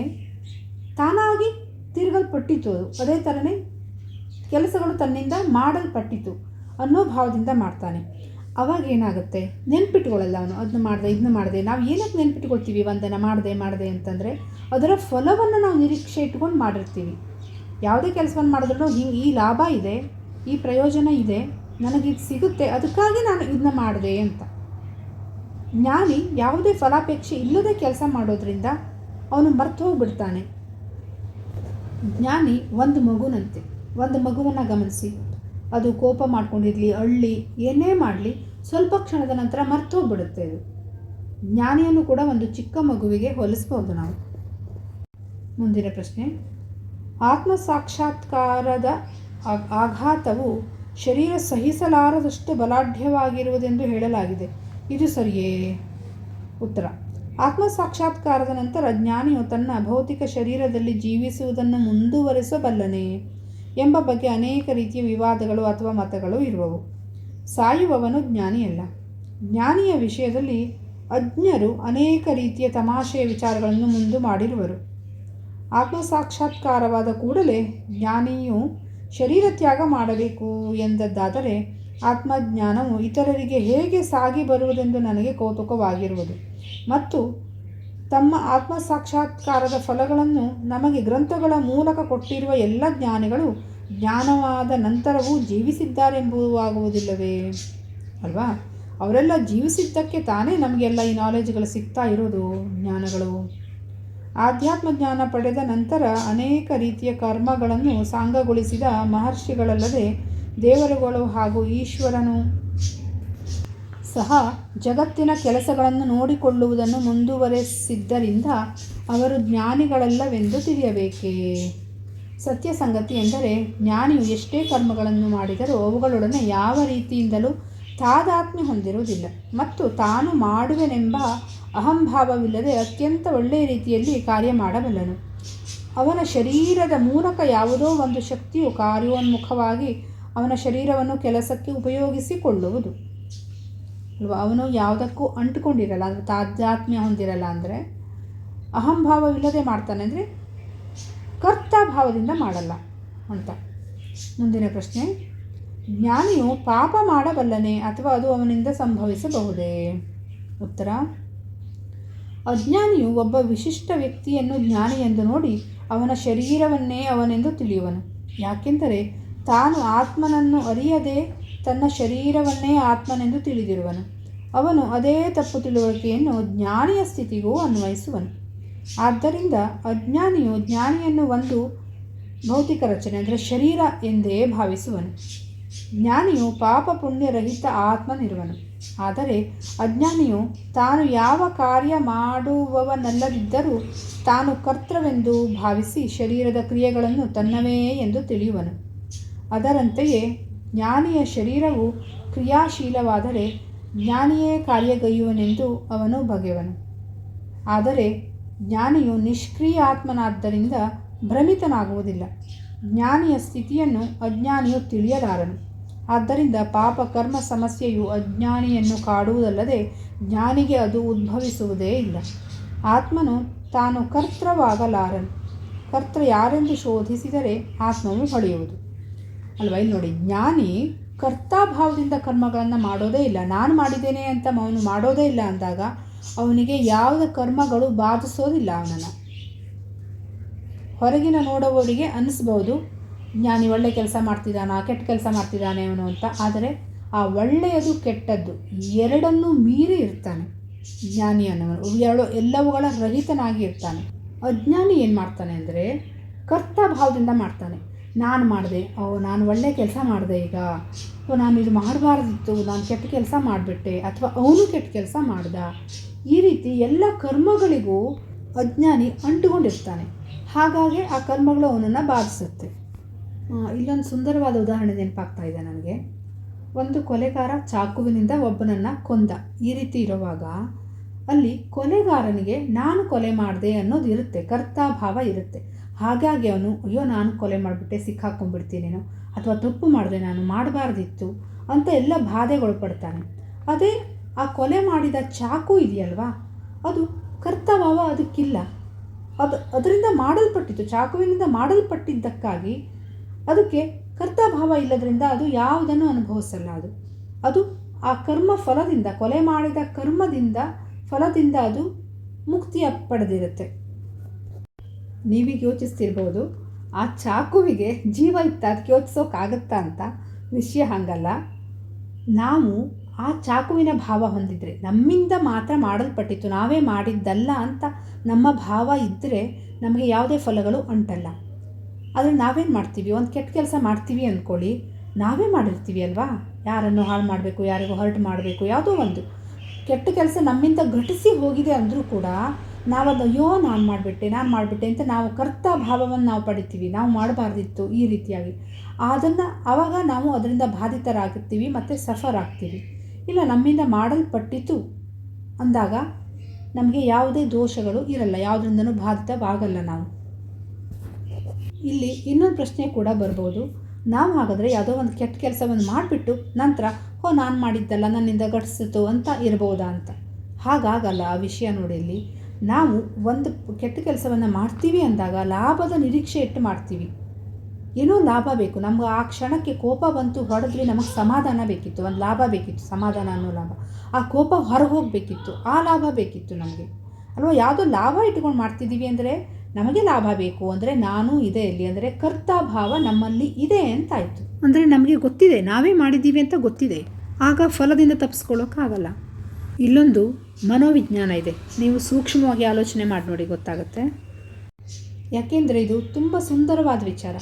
ತಾನಾಗಿ ತಿರುಗಲ್ಪಟ್ಟಿತು. ಅದೇ ಥರನೇ ಕೆಲಸಗಳು ತನ್ನಿಂದ ಮಾಡಲ್ಪಟ್ಟಿತು ಅನ್ನೋ ಭಾವದಿಂದ ಮಾಡ್ತಾನೆ. ಅವಾಗ ಏನಾಗುತ್ತೆ, ನೆನ್ಪಿಟ್ಕೊಳ್ಳಲ್ಲ ಅವನು. ಅದನ್ನ ಮಾಡಿದೆ ಇದನ್ನ ಮಾಡಿದೆ. ನಾವು ಏನಕ್ಕೆ ನೆನ್ಪಿಟ್ಕೊಳ್ತೀವಿ? ಒಂದನ್ನು ಮಾಡಿದೆ ಅಂತಂದರೆ ಅದರ ಫಲವನ್ನು ನಾವು ನಿರೀಕ್ಷೆ ಇಟ್ಕೊಂಡು ಮಾಡಿರ್ತೀವಿ. ಯಾವುದೇ ಕೆಲಸವನ್ನು ಮಾಡಿದ್ರೂ ಹಿಂಗೆ ಈ ಲಾಭ ಇದೆ, ಈ ಪ್ರಯೋಜನ ಇದೆ, ನನಗಿದು ಸಿಗುತ್ತೆ, ಅದಕ್ಕಾಗಿ ನಾನು ಇದನ್ನ ಮಾಡಿದೆ ಅಂತ. ಜ್ಞಾನಿ ಯಾವುದೇ ಫಲಾಪೇಕ್ಷೆ ಇಲ್ಲದೆ ಕೆಲಸ ಮಾಡೋದ್ರಿಂದ ಅವನು ಮರ್ತು ಹೋಗ್ಬಿಡ್ತಾನೆ. ಜ್ಞಾನಿ ಒಂದು ಮಗುನಂತೆ. ಒಂದು ಮಗುವನ್ನು ಗಮನಿಸಿ, ಅದು ಕೋಪ ಮಾಡ್ಕೊಂಡಿರಲಿ, ಅಳ್ಳಿ, ಏನೇ ಮಾಡಲಿ ಸ್ವಲ್ಪ ಕ್ಷಣದ ನಂತರ ಮರ್ತು ಹೋಗ್ಬಿಡುತ್ತೆ. ಅದು ಜ್ಞಾನಿಯನ್ನು ಕೂಡ ಒಂದು ಚಿಕ್ಕ ಮಗುವಿಗೆ ಹೋಲಿಸ್ಬೋದು ನಾವು. ಮುಂದಿನ ಪ್ರಶ್ನೆ, ಆತ್ಮ ಸಾಕ್ಷಾತ್ಕಾರದ ಆಘಾತವು ಶರೀರ ಸಹಿಸಲಾರದಷ್ಟು ಬಲಾಢ್ಯವಾಗಿರುವುದೆಂದು ಹೇಳಲಾಗಿದೆ. ಇದು ಸರಿಯೇ? ಉತ್ತರ, ಆತ್ಮ ಸಾಕ್ಷಾತ್ಕಾರದ ನಂತರ ಜ್ಞಾನಿಯು ತನ್ನ ಭೌತಿಕ ಶರೀರದಲ್ಲಿ ಜೀವಿಸುವುದನ್ನು ಮುಂದುವರಿಸಬಲ್ಲನೆ ಎಂಬ ಬಗ್ಗೆ ಅನೇಕ ರೀತಿಯ ವಿವಾದಗಳು ಅಥವಾ ಮತಗಳು ಇರುವವು. ಸಾಯುವವನು ಜ್ಞಾನಿಯಲ್ಲ. ಜ್ಞಾನಿಯ ವಿಷಯದಲ್ಲಿ ಅಜ್ಞರು ಅನೇಕ ರೀತಿಯ ತಮಾಷೆಯ ವಿಚಾರಗಳನ್ನು ಮುಂದು ಮಾಡಿರುವರು. ಆತ್ಮ ಸಾಕ್ಷಾತ್ಕಾರವಾದ ಕೂಡಲೇ ಜ್ಞಾನಿಯು ಶರೀರ ತ್ಯಾಗ ಮಾಡಬೇಕು ಎಂದದ್ದಾದರೆ ಆತ್ಮಜ್ಞಾನವು ಇತರರಿಗೆ ಹೇಗೆ ಸಾಗಿ ಬರುವುದೆಂದು ನನಗೆ ಕೌತುಕವಾಗಿರುವುದು. ಮತ್ತು ತಮ್ಮ ಆತ್ಮ ಸಾಕ್ಷಾತ್ಕಾರದ ಫಲಗಳನ್ನು ನಮಗೆ ಗ್ರಂಥಗಳ ಮೂಲಕ ಕೊಟ್ಟಿರುವ ಎಲ್ಲ ಜ್ಞಾನಿಗಳು ಜ್ಞಾನವಾದ ನಂತರವೂ ಜೀವಿಸಿದ್ದಾರೆಂಬುದಾಗುವುದಿಲ್ಲವೇ ಅಲ್ವಾ? ಅವರೆಲ್ಲ ಜೀವಿಸಿದ್ದಕ್ಕೆ ತಾನೇ ನಮಗೆಲ್ಲ ಈ ನಾಲೆಜ್ಗಳು ಸಿಗ್ತಾ ಇರೋದು, ಜ್ಞಾನಗಳು. ಆಧ್ಯಾತ್ಮ ಜ್ಞಾನ ಪಡೆದ ನಂತರ ಅನೇಕ ರೀತಿಯ ಕರ್ಮಗಳನ್ನು ಸಾಂಗಗೊಳಿಸಿದ ಮಹರ್ಷಿಗಳಲ್ಲದೆ ದೇವರುಗಳು ಹಾಗೂ ಈಶ್ವರನು ಸಹ ಜಗತ್ತಿನ ಕೆಲಸಗಳನ್ನು ನೋಡಿಕೊಳ್ಳುವುದನ್ನು ಮುಂದುವರೆಸಿದ್ದರಿಂದ ಅವರು ಜ್ಞಾನಿಗಳಲ್ಲವೆಂದು ತಿಳಿಯಬೇಕೇ? ಸತ್ಯ ಸಂಗತಿ ಎಂದರೆ ಜ್ಞಾನಿಯು ಎಷ್ಟೇ ಕರ್ಮಗಳನ್ನು ಮಾಡಿದರೂ ಅವುಗಳೊಡನೆ ಯಾವ ರೀತಿಯಿಂದಲೂ ತಾದಾತ್ಮ್ಯ ಹೊಂದಿರುವುದಿಲ್ಲ ಮತ್ತು ತಾನು ಮಾಡುವೆನೆಂಬ ಅಹಂಭಾವವಿಲ್ಲದೆ ಅತ್ಯಂತ ಒಳ್ಳೆಯ ರೀತಿಯಲ್ಲಿ ಕಾರ್ಯ ಮಾಡಬಲ್ಲನು. ಅವನ ಶರೀರದ ಮೂಲಕ ಯಾವುದೋ ಒಂದು ಶಕ್ತಿಯು ಕಾರ್ಯೋನ್ಮುಖವಾಗಿ ಅವನ ಶರೀರವನ್ನು ಕೆಲಸಕ್ಕೆ ಉಪಯೋಗಿಸಿಕೊಳ್ಳುವುದು. ಅಲ್ವಾ. ಅವನು ಯಾವುದಕ್ಕೂ ಅಂಟ್ಕೊಂಡಿರಲ್ಲ, ಅಂದರೆ ತಾದಾತ್ಮ್ಯ ಹೊಂದಿರಲ್ಲ. ಅಂದರೆ ಅಹಂಭಾವವಿಲ್ಲದೆ ಮಾಡ್ತಾನೆ ಅಂದರೆ ಕರ್ತಾಭಾವದಿಂದ ಮಾಡಲ್ಲ ಅಂತ. ಮುಂದಿನ ಪ್ರಶ್ನೆ, ಜ್ಞಾನಿಯು ಪಾಪ ಮಾಡಬಲ್ಲನೆ ಅಥವಾ ಅದು ಅವನಿಂದ ಸಂಭವಿಸಬಹುದೇ? ಉತ್ತರ, ಅಜ್ಞಾನಿಯು ಒಬ್ಬ ವಿಶಿಷ್ಟ ವ್ಯಕ್ತಿಯನ್ನು ಜ್ಞಾನಿ ಎಂದು ನೋಡಿ ಅವನ ಶರೀರವನ್ನೇ ಅವನೆಂದು ತಿಳಿಯುವನು. ಯಾಕೆಂದರೆ ತಾನು ಆತ್ಮನನ್ನು ಅರಿಯದೆ ತನ್ನ ಶರೀರವನ್ನೇ ಆತ್ಮನೆಂದು ತಿಳಿದಿರುವನು. ಅವನು ಅದೇ ತಪ್ಪು ತಿಳುವಳಿಕೆಯನ್ನು ಜ್ಞಾನಿಯ ಸ್ಥಿತಿಗೂ ಅನ್ವಯಿಸುವನು. ಆದ್ದರಿಂದ ಅಜ್ಞಾನಿಯು ಜ್ಞಾನಿಯನ್ನು ಒಂದು ಭೌತಿಕ ರಚನೆ ಅಂದರೆ ಶರೀರ ಎಂದೇ ಭಾವಿಸುವನು. ಜ್ಞಾನಿಯು ಪಾಪ ಪುಣ್ಯರಹಿತ ಆತ್ಮನಿರುವನು. ಆದರೆ ಅಜ್ಞಾನಿಯು ತಾನು ಯಾವ ಕಾರ್ಯ ಮಾಡುವವನಲ್ಲದಿದ್ದರೂ ತಾನು ಕರ್ತೃವೆಂದು ಭಾವಿಸಿ ಶರೀರದ ಕ್ರಿಯೆಗಳನ್ನು ತನ್ನವೇ ಎಂದು ತಿಳಿಯುವನು. ಅದರಂತೆಯೇ ಜ್ಞಾನಿಯ ಶರೀರವು ಕ್ರಿಯಾಶೀಲವಾದರೆ ಜ್ಞಾನಿಯೇ ಕಾರ್ಯಗೈಯುವನೆಂದು ಅವನು ಬಗೆವನು. ಆದರೆ ಜ್ಞಾನಿಯು ನಿಷ್ಕ್ರಿಯ ಆತ್ಮನಾದ್ದರಿಂದ ಭ್ರಮಿತನಾಗುವುದಿಲ್ಲ. ಜ್ಞಾನಿಯ ಸ್ಥಿತಿಯನ್ನು ಅಜ್ಞಾನಿಯು ತಿಳಿಯಲಾರನು. ಆದ್ದರಿಂದ ಪಾಪ ಕರ್ಮ ಸಮಸ್ಯೆಯು ಅಜ್ಞಾನಿಯನ್ನು ಕಾಡುವುದಲ್ಲದೆ ಜ್ಞಾನಿಗೆ ಅದು ಉದ್ಭವಿಸುವುದೇ ಇಲ್ಲ. ಆತ್ಮನು ತಾನು ಕರ್ತೃವಾಗಲಾರನು. ಕರ್ತೃ ಯಾರೆಂದು ಶೋಧಿಸಿದರೆ ಆತ್ಮವು ಹೊಳೆಯುವುದು. ಅಲ್ವಾ. ಇಲ್ಲಿ ನೋಡಿ, ಜ್ಞಾನಿ ಕರ್ತಾಭಾವದಿಂದ ಕರ್ಮಗಳನ್ನು ಮಾಡೋದೇ ಇಲ್ಲ. ನಾನು ಮಾಡಿದ್ದೇನೆ ಅಂತ ಅವನು ಮಾಡೋದೇ ಇಲ್ಲ ಅಂದಾಗ ಅವನಿಗೆ ಯಾವುದೇ ಕರ್ಮಗಳು ಬಾಧಿಸೋದಿಲ್ಲ. ಅವನನ್ನು ಹೊರಗಿನ ನೋಡುವವರಿಗೆ ಅನ್ನಿಸ್ಬೋದು ಜ್ಞಾನಿ ಒಳ್ಳೆ ಕೆಲಸ ಮಾಡ್ತಿದ್ದಾನ, ಕೆಟ್ಟ ಕೆಲಸ ಮಾಡ್ತಿದ್ದಾನೆ ಅವನು ಅಂತ. ಆದರೆ ಆ ಒಳ್ಳೆಯದು ಕೆಟ್ಟದ್ದು ಎರಡನ್ನೂ ಮೀರಿ ಇರ್ತಾನೆ ಜ್ಞಾನಿ ಅನ್ನೋನು. ಎಲ್ಲವುಗಳ ರಹಿತನಾಗಿ ಇರ್ತಾನೆ. ಅಜ್ಞಾನಿ ಏನು ಮಾಡ್ತಾನೆ ಅಂದರೆ ಕರ್ತಾಭಾವದಿಂದ ಮಾಡ್ತಾನೆ. ನಾನು ಮಾಡಿದೆ, ನಾನು ಒಳ್ಳೆ ಕೆಲಸ ಮಾಡಿದೆ, ಈಗ ನಾನು ಇದು ಮಾಡಬಾರ್ದಿತ್ತು, ನಾನು ಕೆಟ್ಟ ಕೆಲಸ ಮಾಡಿಬಿಟ್ಟೆ, ಅಥವಾ ಅವನು ಕೆಟ್ಟ ಕೆಲಸ ಮಾಡ್ದ. ಈ ರೀತಿ ಎಲ್ಲ ಕರ್ಮಗಳಿಗೂ ಅಜ್ಞಾನಿ ಅಂಟುಕೊಂಡಿರ್ತಾನೆ. ಹಾಗಾಗಿ ಆ ಕರ್ಮಗಳು ಅವನನ್ನು ಬಾಧಿಸುತ್ತೆ. ಇಲ್ಲೊಂದು ಸುಂದರವಾದ ಉದಾಹರಣೆ ನೆನಪಾಗ್ತಾ ಇದೆ ನನಗೆ. ಒಂದು ಕೊಲೆಗಾರ ಚಾಕುವಿನಿಂದ ಒಬ್ಬನನ್ನು ಕೊಂದ. ಈ ರೀತಿ ಇರುವಾಗ ಅಲ್ಲಿ ಕೊಲೆಗಾರನಿಗೆ ನಾನು ಕೊಲೆ ಮಾಡಿದೆ ಅನ್ನೋದು ಇರುತ್ತೆ, ಕರ್ತಾಭಾವ ಇರುತ್ತೆ. ಹಾಗಾಗಿ ಅವನು ಅಯ್ಯೋ ನಾನು ಕೊಲೆ ಮಾಡಿಬಿಟ್ಟೆ, ಸಿಕ್ಕಾಕೊಂಡ್ಬಿಡ್ತೀನೇನೋ, ಅಥವಾ ತಪ್ಪು ಮಾಡಿದೆ, ನಾನು ಮಾಡಬಾರ್ದಿತ್ತು ಅಂತ ಎಲ್ಲ ಬಾಧೆಗೊಳಪಡ್ತಾನೆ. ಅದೇ ಆ ಕೊಲೆ ಮಾಡಿದ ಚಾಕು ಇದೆಯಲ್ವಾ, ಅದು ಕರ್ತಭಾವ ಅದಕ್ಕಿಲ್ಲ. ಅದರಿಂದ ಮಾಡಲ್ಪಟ್ಟಿತ್ತು, ಚಾಕುವಿನಿಂದ ಮಾಡಲ್ಪಟ್ಟಿದ್ದಕ್ಕಾಗಿ ಅದಕ್ಕೆ ಕರ್ತಭಾವ ಇಲ್ಲದ್ರಿಂದ ಅದು ಯಾವುದನ್ನು ಅನುಭವಿಸಲ್ಲ. ಅದು ಆ ಕರ್ಮ ಫಲದಿಂದ, ಕೊಲೆ ಮಾಡಿದ ಕರ್ಮದಿಂದ ಫಲದಿಂದ ಅದು ಮುಕ್ತಿಯ ಪಡೆದಿರುತ್ತೆ. ನೀವೀಗ ಯೋಚಿಸ್ತಿರ್ಬೋದು, ಆ ಚಾಕುವಿಗೆ ಜೀವ ಇತ್ತ, ಅದಕ್ಕೆ ಯೋಚಿಸೋಕ್ಕಾಗತ್ತಾ ಅಂತ. ವಿಷಯ ಹಾಗಲ್ಲ. ನಾವು ಆ ಚಾಕುವಿನ ಭಾವ ಹೊಂದಿದ್ರೆ, ನಮ್ಮಿಂದ ಮಾತ್ರ ಮಾಡಲ್ಪಟ್ಟಿತ್ತು, ನಾವೇ ಮಾಡಿದ್ದಲ್ಲ ಅಂತ ನಮ್ಮ ಭಾವ ಇದ್ದರೆ ನಮಗೆ ಯಾವುದೇ ಫಲಗಳು ಅಂಟಲ್ಲ. ಆದರೆ ನಾವೇನು ಮಾಡ್ತೀವಿ, ಒಂದು ಕೆಟ್ಟ ಕೆಲಸ ಮಾಡ್ತೀವಿ ಅಂದ್ಕೊಳ್ಳಿ, ನಾವೇ ಮಾಡಿರ್ತೀವಿ ಅಲ್ವಾ. ಯಾರನ್ನು ಹಾಳು ಮಾಡಬೇಕು, ಯಾರಿಗೂ ಹರ್ಟ್ ಮಾಡಬೇಕು, ಯಾವುದೋ ಒಂದು ಕೆಟ್ಟ ಕೆಲಸ ನಮ್ಮಿಂದ ಘಟಿಸಿ ಹೋಗಿದೆ ಅಂದರೂ ಕೂಡ ನಾವದು ಅಯ್ಯೋ ನಾನು ಮಾಡಿಬಿಟ್ಟೆ ಅಂತ ನಾವು ಕರ್ತಭಾವವನ್ನು ನಾವು ಪಡಿತೀವಿ, ನಾವು ಮಾಡಬಾರ್ದಿತ್ತು ಈ ರೀತಿಯಾಗಿ. ಅದನ್ನು ಆವಾಗ ನಾವು ಅದರಿಂದ ಬಾಧಿತರಾಗುತ್ತೀವಿ ಮತ್ತು ಸಫರ್ ಆಗ್ತೀವಿ. ಇಲ್ಲ, ನಮ್ಮಿಂದ ಮಾಡಲ್ಪಟ್ಟಿತು ಅಂದಾಗ ನಮಗೆ ಯಾವುದೇ ದೋಷಗಳು ಇರಲ್ಲ, ಯಾವುದರಿಂದನೂ ಬಾಧಿತವಾಗಲ್ಲ ನಾವು. ಇಲ್ಲಿ ಇನ್ನೊಂದು ಪ್ರಶ್ನೆ ಕೂಡ ಬರ್ಬೋದು, ನಾವು ಹಾಗಾದರೆ ಯಾವುದೋ ಒಂದು ಕೆಟ್ಟ ಕೆಲಸವನ್ನು ಮಾಡಿಬಿಟ್ಟು ನಂತರ ನಾನು ಮಾಡಿದ್ದಲ್ಲ, ನನ್ನಿಂದ ಘಟಿಸಿತು ಅಂತ ಇರ್ಬೋದಾ ಅಂತ. ಹಾಗಾಗಲ್ಲ ಆ ವಿಷಯ. ನೋಡಿ, ಇಲ್ಲಿ ನಾವು ಒಂದು ಕೆಟ್ಟ ಕೆಲಸವನ್ನು ಮಾಡ್ತೀವಿ ಅಂದಾಗ ಲಾಭದ ನಿರೀಕ್ಷೆ ಇಟ್ಟು ಮಾಡ್ತೀವಿ. ಏನೋ ಲಾಭ ಬೇಕು ನಮ್ಗೆ. ಆ ಕ್ಷಣಕ್ಕೆ ಕೋಪ ಬಂತು, ಹೊಡೆದ್ವಿ, ನಮಗೆ ಸಮಾಧಾನ ಬೇಕಿತ್ತು, ಒಂದು ಲಾಭ ಬೇಕಿತ್ತು, ಸಮಾಧಾನ ಅನ್ನೋ ಲಾಭ. ಆ ಕೋಪ ಹೊರಗೆ ಹೋಗಬೇಕಿತ್ತು, ಆ ಲಾಭ ಬೇಕಿತ್ತು ನಮಗೆ ಅಲ್ವಾ. ಯಾವುದೋ ಲಾಭ ಇಟ್ಕೊಂಡು ಮಾಡ್ತಿದ್ದೀವಿ ಅಂದರೆ ನಮಗೆ ಲಾಭ ಬೇಕು ಅಂದರೆ ನಾನು ಇದೆ ಇಲ್ಲಿ, ಅಂದರೆ ಕರ್ತಭಾವ ನಮ್ಮಲ್ಲಿ ಇದೆ ಅಂತಾಯಿತು. ಅಂದರೆ ನಮಗೆ ಗೊತ್ತಿದೆ, ನಾವೇ ಮಾಡಿದ್ದೀವಿ ಅಂತ ಗೊತ್ತಿದೆ, ಆಗ ಫಲದಿಂದ ತಪ್ಪಿಸ್ಕೊಳ್ಳೋಕ್ಕಾಗಲ್ಲ. ಇಲ್ಲೊಂದು ಮನೋವಿಜ್ಞಾನ ಇದೆ, ನೀವು ಸೂಕ್ಷ್ಮವಾಗಿ ಆಲೋಚನೆ ಮಾಡಿ ನೋಡಿ, ಗೊತ್ತಾಗುತ್ತೆ. ಯಾಕೆಂದರೆ ಇದು ತುಂಬ ಸುಂದರವಾದ ವಿಚಾರ.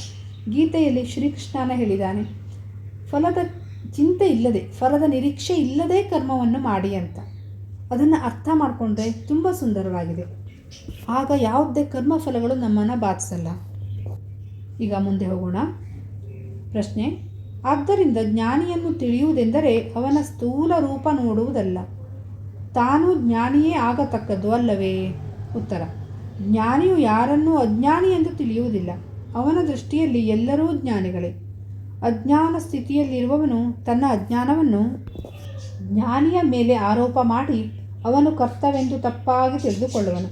ಗೀತೆಯಲ್ಲಿ ಶ್ರೀಕೃಷ್ಣನ ಹೇಳಿದ್ದಾನೆ, ಫಲದ ಚಿಂತೆ ಇಲ್ಲದೆ, ಫಲದ ನಿರೀಕ್ಷೆ ಇಲ್ಲದೆ ಕರ್ಮವನ್ನು ಮಾಡಿ ಅಂತ. ಅದನ್ನು ಅರ್ಥ ಮಾಡಿಕೊಂಡ್ರೆ ತುಂಬ ಸುಂದರವಾಗಿದೆ. ಆಗ ಯಾವುದೇ ಕರ್ಮಫಲಗಳು ನಮ್ಮನ್ನು ಬಾಧಿಸಲ್ಲ. ಈಗ ಮುಂದೆ ಹೋಗೋಣ. ಪ್ರಶ್ನೆ, ಆದ್ದರಿಂದ ಜ್ಞಾನಿಯನ್ನು ತಿಳಿಯುವುದೆಂದರೆ ಅವನ ಸ್ಥೂಲ ರೂಪ ನೋಡುವುದಲ್ಲ, ತಾನು ಜ್ಞಾನಿಯೇ ಆಗತಕ್ಕದ್ದು ಅಲ್ಲವೇ? ಉತ್ತರ, ಜ್ಞಾನಿಯು ಯಾರನ್ನೂ ಅಜ್ಞಾನಿ ಎಂದು ತಿಳಿಯುವುದಿಲ್ಲ. ಅವನ ದೃಷ್ಟಿಯಲ್ಲಿ ಎಲ್ಲರೂ ಜ್ಞಾನಿಗಳೇ. ಅಜ್ಞಾನ ಸ್ಥಿತಿಯಲ್ಲಿರುವವನು ತನ್ನ ಅಜ್ಞಾನವನ್ನು ಜ್ಞಾನಿಯ ಮೇಲೆ ಆರೋಪ ಮಾಡಿ ಅವನು ಕರ್ತವೆಂದು ತಪ್ಪಾಗಿ ತಿಳಿದುಕೊಳ್ಳುವನು.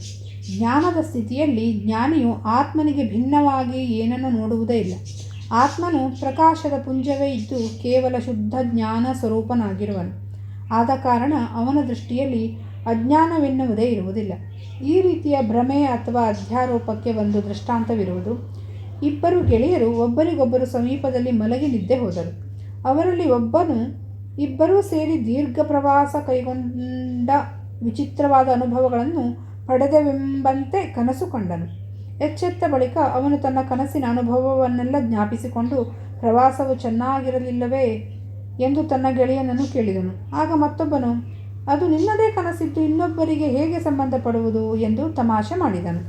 ಜ್ಞಾನದ ಸ್ಥಿತಿಯಲ್ಲಿ ಜ್ಞಾನಿಯು ಆತ್ಮನಿಗೆ ಭಿನ್ನವಾಗಿ ಏನನ್ನು ನೋಡುವುದೇ ಇಲ್ಲ. ಆತ್ಮನು ಪ್ರಕಾಶದ ಪುಂಜವೇ ಇದ್ದು ಕೇವಲ ಶುದ್ಧ ಜ್ಞಾನ ಸ್ವರೂಪನಾಗಿರುವನು. ಆದ ಕಾರಣ ಅವನ ದೃಷ್ಟಿಯಲ್ಲಿ ಅಜ್ಞಾನವೆನ್ನುವುದೇ ಇರುವುದಿಲ್ಲ. ಈ ರೀತಿಯ ಭ್ರಮೆ ಅಥವಾ ಅಧ್ಯಾರೋಪಕ್ಕೆ ಒಂದು ದೃಷ್ಟಾಂತವಿರುವುದು. ಇಬ್ಬರು ಗೆಳೆಯರು ಒಬ್ಬರಿಗೊಬ್ಬರು ಸಮೀಪದಲ್ಲಿ ಮಲಗಿ ನಿದ್ದೆ ಹೋದರು. ಅವರಲ್ಲಿ ಒಬ್ಬನು ಇಬ್ಬರೂ ಸೇರಿ ದೀರ್ಘ ಪ್ರವಾಸ ಕೈಗೊಂಡ ವಿಚಿತ್ರವಾದ ಅನುಭವಗಳನ್ನು ಪಡೆದವೆಂಬಂತೆ ಕನಸು ಕಂಡನು. ಎಚ್ಚೆತ್ತ ಬಳಿಕ ಅವನು ತನ್ನ ಕನಸಿನ ಅನುಭವವನ್ನೆಲ್ಲ ಜ್ಞಾಪಿಸಿಕೊಂಡು ಪ್ರವಾಸವು ಚೆನ್ನಾಗಿರಲಿಲ್ಲವೇ ಎಂದು ತನ್ನ ಗೆಳೆಯನನ್ನು ಕೇಳಿದನು. ಆಗ ಮತ್ತೊಬ್ಬನು, ಅದು ನಿನ್ನದೇ ಕನಸಿದ್ದು ಇನ್ನೊಬ್ಬರಿಗೆ ಹೇಗೆ ಸಂಬಂಧಪಡುವುದು ಎಂದು ತಮಾಷೆ ಮಾಡಿದನು.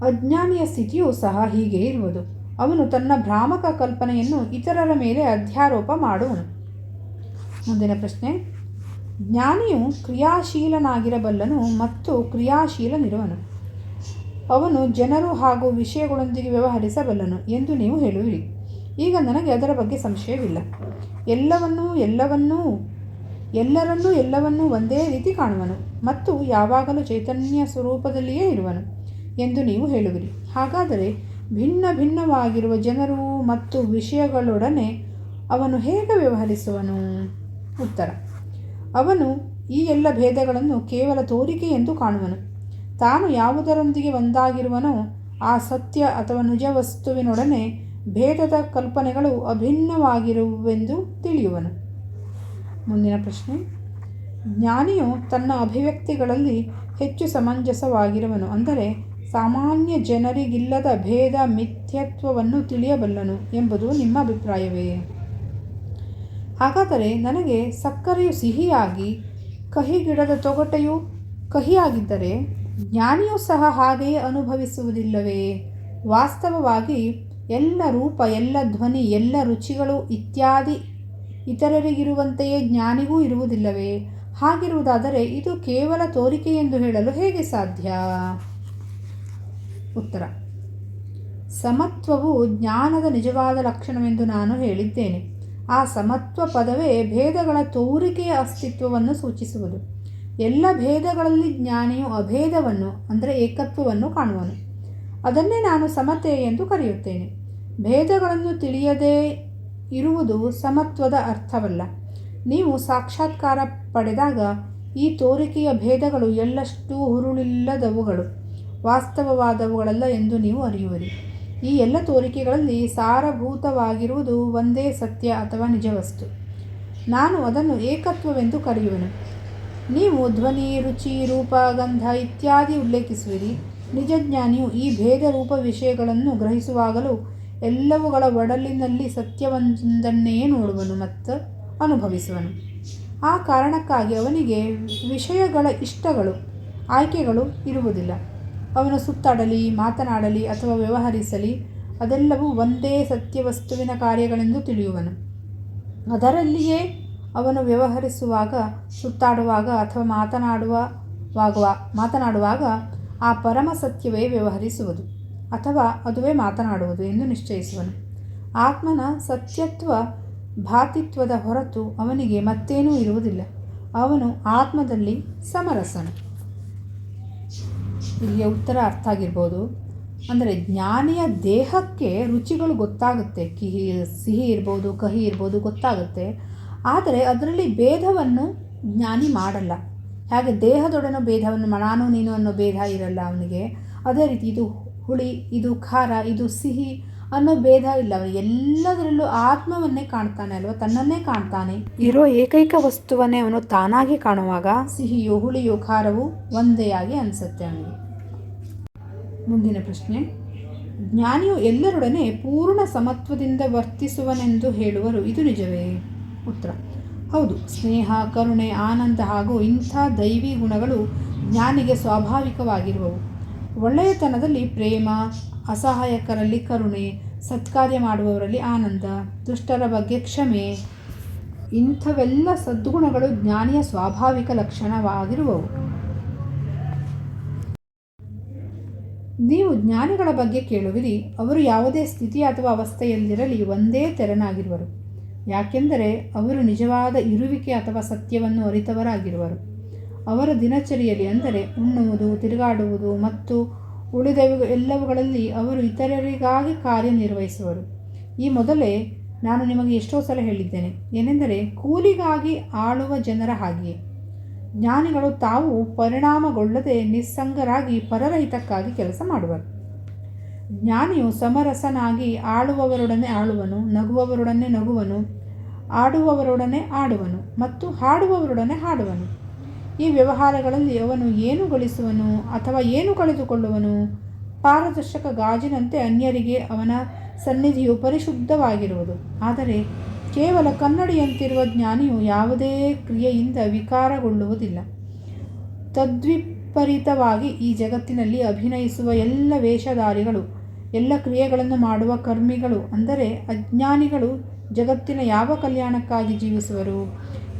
ಅಜ್ಞಾನಿಯ ಸ್ಥಿತಿಯೂ ಸಹ ಹೀಗೆ ಇರುವುದು. ಅವನು ತನ್ನ ಭ್ರಾಮಕ ಕಲ್ಪನೆಯನ್ನು ಇತರರ ಮೇಲೆ ಅಧ್ಯಾರೋಪ ಮಾಡುವನು. ಮುಂದಿನ ಪ್ರಶ್ನೆ. ಜ್ಞಾನಿಯು ಕ್ರಿಯಾಶೀಲನಾಗಿರಬಲ್ಲನು ಮತ್ತು ಕ್ರಿಯಾಶೀಲನಿರುವನು. ಅವನು ಜನರು ಹಾಗೂ ವಿಷಯಗಳೊಂದಿಗೆ ವ್ಯವಹರಿಸಬಲ್ಲನು ಎಂದು ನೀವು ಹೇಳುವಿರಿ. ಈಗ ನನಗೆ ಅದರ ಬಗ್ಗೆ ಸಂಶಯವಿಲ್ಲ. ಎಲ್ಲರನ್ನೂ ಒಂದೇ ರೀತಿ ಕಾಣುವನು ಮತ್ತು ಯಾವಾಗಲೂ ಚೈತನ್ಯ ಸ್ವರೂಪದಲ್ಲಿಯೇ ಇರುವನು ಎಂದು ನೀವು ಹೇಳುವಿರಿ. ಹಾಗಾದರೆ ಭಿನ್ನ ಭಿನ್ನವಾಗಿರುವ ಜನರು ಮತ್ತು ವಿಷಯಗಳೊಡನೆ ಅವನು ಹೇಗೆ ವ್ಯವಹರಿಸುವನು? ಉತ್ತರ. ಅವನು ಈ ಎಲ್ಲ ಭೇದಗಳನ್ನು ಕೇವಲ ತೋರಿಕೆ ಎಂದು ಕಾಣುವನು. ತಾನು ಯಾವುದರೊಂದಿಗೆ ಒಂದಾಗಿರುವನೋ ಆ ಸತ್ಯ ಅಥವಾ ನಿಜ ವಸ್ತುವಿನೊಡನೆ ಭೇದದ ಕಲ್ಪನೆಗಳು ಅಭಿನ್ನವಾಗಿರುವೆಂದು ತಿಳಿಯುವನು. ಮುಂದಿನ ಪ್ರಶ್ನೆ. ಜ್ಞಾನಿಯು ತನ್ನ ಅಭಿವ್ಯಕ್ತಿಗಳಲ್ಲಿ ಹೆಚ್ಚು ಸಮಂಜಸವಾಗಿರುವನು, ಅಂದರೆ ಸಾಮಾನ್ಯ ಜನರಿಗಿಲ್ಲದ ಭೇದ ಮಿಥ್ಯತ್ವವನ್ನು ತಿಳಿಯಬಲ್ಲನು ಎಂಬುದು ನಿಮ್ಮ ಅಭಿಪ್ರಾಯವೇ? ಹಾಗಾದರೆ ನನಗೆ ಸಕ್ಕರೆಯು ಸಿಹಿಯಾಗಿ ಕಹಿಗಿಡದ ತೊಗಟೆಯು ಕಹಿಯಾಗಿದ್ದರೆ ಜ್ಞಾನಿಯೂ ಸಹ ಹಾಗೆಯೇ ಅನುಭವಿಸುವುದಿಲ್ಲವೇ? ವಾಸ್ತವವಾಗಿ ಎಲ್ಲ ರೂಪ, ಎಲ್ಲ ಧ್ವನಿ, ಎಲ್ಲ ರುಚಿಗಳು ಇತ್ಯಾದಿ ಇತರರಿಗಿರುವಂತೆಯೇ ಜ್ಞಾನಿಗೂ ಇರುವುದಿಲ್ಲವೇ? ಹಾಗಿರುವುದಾದರೆ ಇದು ಕೇವಲ ತೋರಿಕೆ ಎಂದು ಹೇಳಲು ಹೇಗೆ ಸಾಧ್ಯ? ಉತ್ತರ. ಸಮತ್ವವು ಜ್ಞಾನದ ನಿಜವಾದ ಲಕ್ಷಣವೆಂದು ನಾನು ಹೇಳಿದ್ದೇನೆ. ಆ ಸಮತ್ವ ಪದವೇ ಭೇದಗಳ ತೋರಿಕೆಯ ಅಸ್ತಿತ್ವವನ್ನು ಸೂಚಿಸುವುದು. ಎಲ್ಲ ಭೇದಗಳಲ್ಲಿ ಜ್ಞಾನಿಯು ಅಭೇದವನ್ನು, ಅಂದರೆ ಏಕತ್ವವನ್ನು ಕಾಣುವನು. ಅದನ್ನೇ ನಾನು ಸಮತೆ ಎಂದು ಕರೆಯುತ್ತೇನೆ. ಭೇದಗಳನ್ನು ತಿಳಿಯದೇ ಇರುವುದು ಸಮತ್ವದ ಅರ್ಥವಲ್ಲ. ನೀವು ಸಾಕ್ಷಾತ್ಕಾರ ಪಡೆದಾಗ ಈ ತೋರಿಕೆಯ ಭೇದಗಳು ಎಳ್ಳಷ್ಟೂ ಹುರುಳಿಲ್ಲದವುಗಳು, ವಾಸ್ತವವಾದವುಗಳಲ್ಲ ಎಂದು ನೀವು ಅರಿಯುವಿರಿ. ಈ ಎಲ್ಲ ತೋರಿಕೆಗಳಲ್ಲಿ ಸಾರಭೂತವಾಗಿರುವುದು ಒಂದೇ ಸತ್ಯ ಅಥವಾ ನಿಜವಸ್ತು. ನಾನು ಅದನ್ನು ಏಕತ್ವವೆಂದು ಕರೆಯುವೆನು. ನೀವು ಧ್ವನಿ, ರುಚಿ, ರೂಪ, ಗಂಧ ಇತ್ಯಾದಿ ಉಲ್ಲೇಖಿಸುವಿರಿ. ನಿಜಜ್ಞಾನಿಯು ಈ ಭೇದ ರೂಪ ವಿಷಯಗಳನ್ನು ಗ್ರಹಿಸುವಾಗಲೂ ಎಲ್ಲವುಗಳ ಒಡಲಿನಲ್ಲಿ ಸತ್ಯವೊಂದನ್ನೇ ನೋಡುವನು ಮತ್ತು ಅನುಭವಿಸುವನು. ಆ ಕಾರಣಕ್ಕಾಗಿ ಅವನಿಗೆ ವಿಷಯಗಳ ಇಷ್ಟಗಳು, ಆಯ್ಕೆಗಳು ಇರುವುದಿಲ್ಲ. ಅವನು ಸುತ್ತಾಡಲಿ, ಮಾತನಾಡಲಿ ಅಥವಾ ವ್ಯವಹರಿಸಲಿ, ಅದೆಲ್ಲವೂ ಒಂದೇ ಸತ್ಯವಸ್ತುವಿನ ಕಾರ್ಯಗಳೆಂದು ತಿಳಿಯುವನು. ಅದರಲ್ಲಿಯೇ ಅವನು ವ್ಯವಹರಿಸುವಾಗ, ಸುತ್ತಾಡುವಾಗ ಅಥವಾ ಮಾತನಾಡುವಾಗ ಆ ಪರಮ ಸತ್ಯವೇ ವ್ಯವಹರಿಸುವುದು ಅಥವಾ ಅದುವೇ ಮಾತನಾಡುವುದು ಎಂದು ನಿಶ್ಚಯಿಸುವನು. ಆತ್ಮನ ಸತ್ಯತ್ವ ಭಾತಿತ್ವದ ಹೊರತು ಅವನಿಗೆ ಮತ್ತೇನೂ ಇರುವುದಿಲ್ಲ. ಅವನು ಆತ್ಮದಲ್ಲಿ ಸಮರಸನು. ಇಲ್ಲಿಯ ಉತ್ತರ ಅರ್ಥ ಆಗಿರ್ಬೋದು. ಅಂದರೆ ಜ್ಞಾನಿಯ ದೇಹಕ್ಕೆ ರುಚಿಗಳು ಗೊತ್ತಾಗುತ್ತೆ, ಸಿಹಿ ಇರ್ಬೋದು, ಕಹಿ ಇರ್ಬೋದು, ಗೊತ್ತಾಗುತ್ತೆ. ಆದರೆ ಅದರಲ್ಲಿ ಭೇದವನ್ನು ಜ್ಞಾನಿ ಮಾಡಲ್ಲ. ಹಾಗೆ ದೇಹದೊಡನೆ ಭೇದವನ್ನು, ನಾನು ನೀನು ಅನ್ನೋ ಭೇದ ಇರಲ್ಲ ಅವನಿಗೆ. ಅದೇ ರೀತಿ ಇದು ಹುಳಿ, ಇದು ಖಾರ, ಇದು ಸಿಹಿ ಅನ್ನೋ ಭೇದ ಇಲ್ಲ. ಅವನು ಎಲ್ಲದರಲ್ಲೂ ಆತ್ಮವನ್ನೇ ಕಾಣ್ತಾನೆ ಅಲ್ವ, ತನ್ನನ್ನೇ ಕಾಣ್ತಾನೆ. ಇರೋ ಏಕೈಕ ವಸ್ತುವನ್ನೇ ಅವನು ತಾನಾಗಿ ಕಾಣುವಾಗ ಸಿಹಿಯು, ಹುಳಿಯು, ಖಾರವು ಒಂದೇ ಆಗಿ ಅನಿಸುತ್ತೆ ಅವನಿಗೆ. ಮುಂದಿನ ಪ್ರಶ್ನೆ. ಜ್ಞಾನಿಯು ಎಲ್ಲರೊಡನೆ ಪೂರ್ಣ ಸಮತ್ವದಿಂದ ವರ್ತಿಸುವನೆಂದು ಹೇಳುವರು, ಇದು ನಿಜವೇ? ಉತ್ತರ. ಹೌದು. ಸ್ನೇಹ, ಕರುಣೆ, ಆನಂದ ಹಾಗೂ ಇಂಥ ದೈವಿ ಗುಣಗಳು ಜ್ಞಾನಿಗೆ ಸ್ವಾಭಾವಿಕವಾಗಿರುವವು. ಒಳ್ಳೆಯತನದಲ್ಲಿ ಪ್ರೇಮ, ಅಸಹಾಯಕರಲ್ಲಿ ಕರುಣೆ, ಸತ್ಕಾರ್ಯ ಮಾಡುವವರಲ್ಲಿ ಆನಂದ, ದುಷ್ಟರ ಬಗ್ಗೆ ಕ್ಷಮೆ, ಇಂಥವೆಲ್ಲ ಸದ್ಗುಣಗಳು ಜ್ಞಾನಿಯ ಸ್ವಾಭಾವಿಕ ಲಕ್ಷಣವಾಗಿರುವವು. ನೀವು ಜ್ಞಾನಿಗಳ ಬಗ್ಗೆ ಕೇಳುವಿರಿ. ಅವರು ಯಾವುದೇ ಸ್ಥಿತಿ ಅಥವಾ ಅವಸ್ಥೆಯಲ್ಲಿರಲಿ ಒಂದೇ ತೆರನಾಗಿರುವರು. ಯಾಕೆಂದರೆ ಅವರು ನಿಜವಾದ ಇರುವಿಕೆ ಅಥವಾ ಸತ್ಯವನ್ನು ಅರಿತವರಾಗಿರುವರು. ಅವರ ದಿನಚರಿಯಲ್ಲಿ ಅಂದರೆ ಉಣ್ಣುವುದು, ತಿರುಗಾಡುವುದು ಮತ್ತು ಉಳಿದ ಎಲ್ಲವುಗಳಲ್ಲಿ ಅವರು ಇತರರಿಗಾಗಿ ಕಾರ್ಯನಿರ್ವಹಿಸುವರು. ಈ ಮೊದಲೇ ನಾನು ನಿಮಗೆ ಎಷ್ಟೋ ಸಲ ಹೇಳಿದ್ದೇನೆ, ಏನೆಂದರೆ ಕೂಲಿಗಾಗಿ ಆಳುವ ಜನರ ಹಾಗೆಯೇ ಜ್ಞಾನಿಗಳು ತಾವು ಪರಿಣಾಮಗೊಳ್ಳದೆ ನಿಸ್ಸಂಗರಾಗಿ ಪರರ ಹಿತಕ್ಕಾಗಿ ಕೆಲಸ ಮಾಡುವರು. ಜ್ಞಾನಿಯು ಸಮರಸನಾಗಿ ಆಳುವವರೊಡನೆ ಆಳುವನು, ನಗುವವರೊಡನೆ ನಗುವನು, ಆಡುವವರೊಡನೆ ಆಡುವನು ಮತ್ತು ಹಾಡುವವರೊಡನೆ ಹಾಡುವನು. ಈ ವ್ಯವಹಾರಗಳಲ್ಲಿ ಅವನು ಏನು ಗಳಿಸುವನು ಅಥವಾ ಏನು ಕಳೆದುಕೊಳ್ಳುವನು? ಪಾರದರ್ಶಕ ಗಾಜಿನಂತೆ ಅನ್ಯರಿಗೆ ಅವನ ಸನ್ನಿಧಿಯು ಪರಿಶುದ್ಧವಾಗಿರುವುದು. ಆದರೆ ಕೇವಲ ಕನ್ನಡಿಯಂತಿರುವ ಜ್ಞಾನಿಯು ಯಾವುದೇ ಕ್ರಿಯೆಯಿಂದ ವಿಕಾರಗೊಳ್ಳುವುದಿಲ್ಲ. ತದ್ವಿಪರೀತವಾಗಿ ಈ ಜಗತ್ತಿನಲ್ಲಿ ಅಭಿನಯಿಸುವ ಎಲ್ಲ ವೇಷಧಾರಿಗಳು, ಎಲ್ಲ ಕ್ರಿಯೆಗಳನ್ನು ಮಾಡುವ ಕರ್ಮಿಗಳು ಅಂದರೆ ಅಜ್ಞಾನಿಗಳು ಜಗತ್ತಿನ ಯಾವ ಕಲ್ಯಾಣಕ್ಕಾಗಿ ಜೀವಿಸುವರು,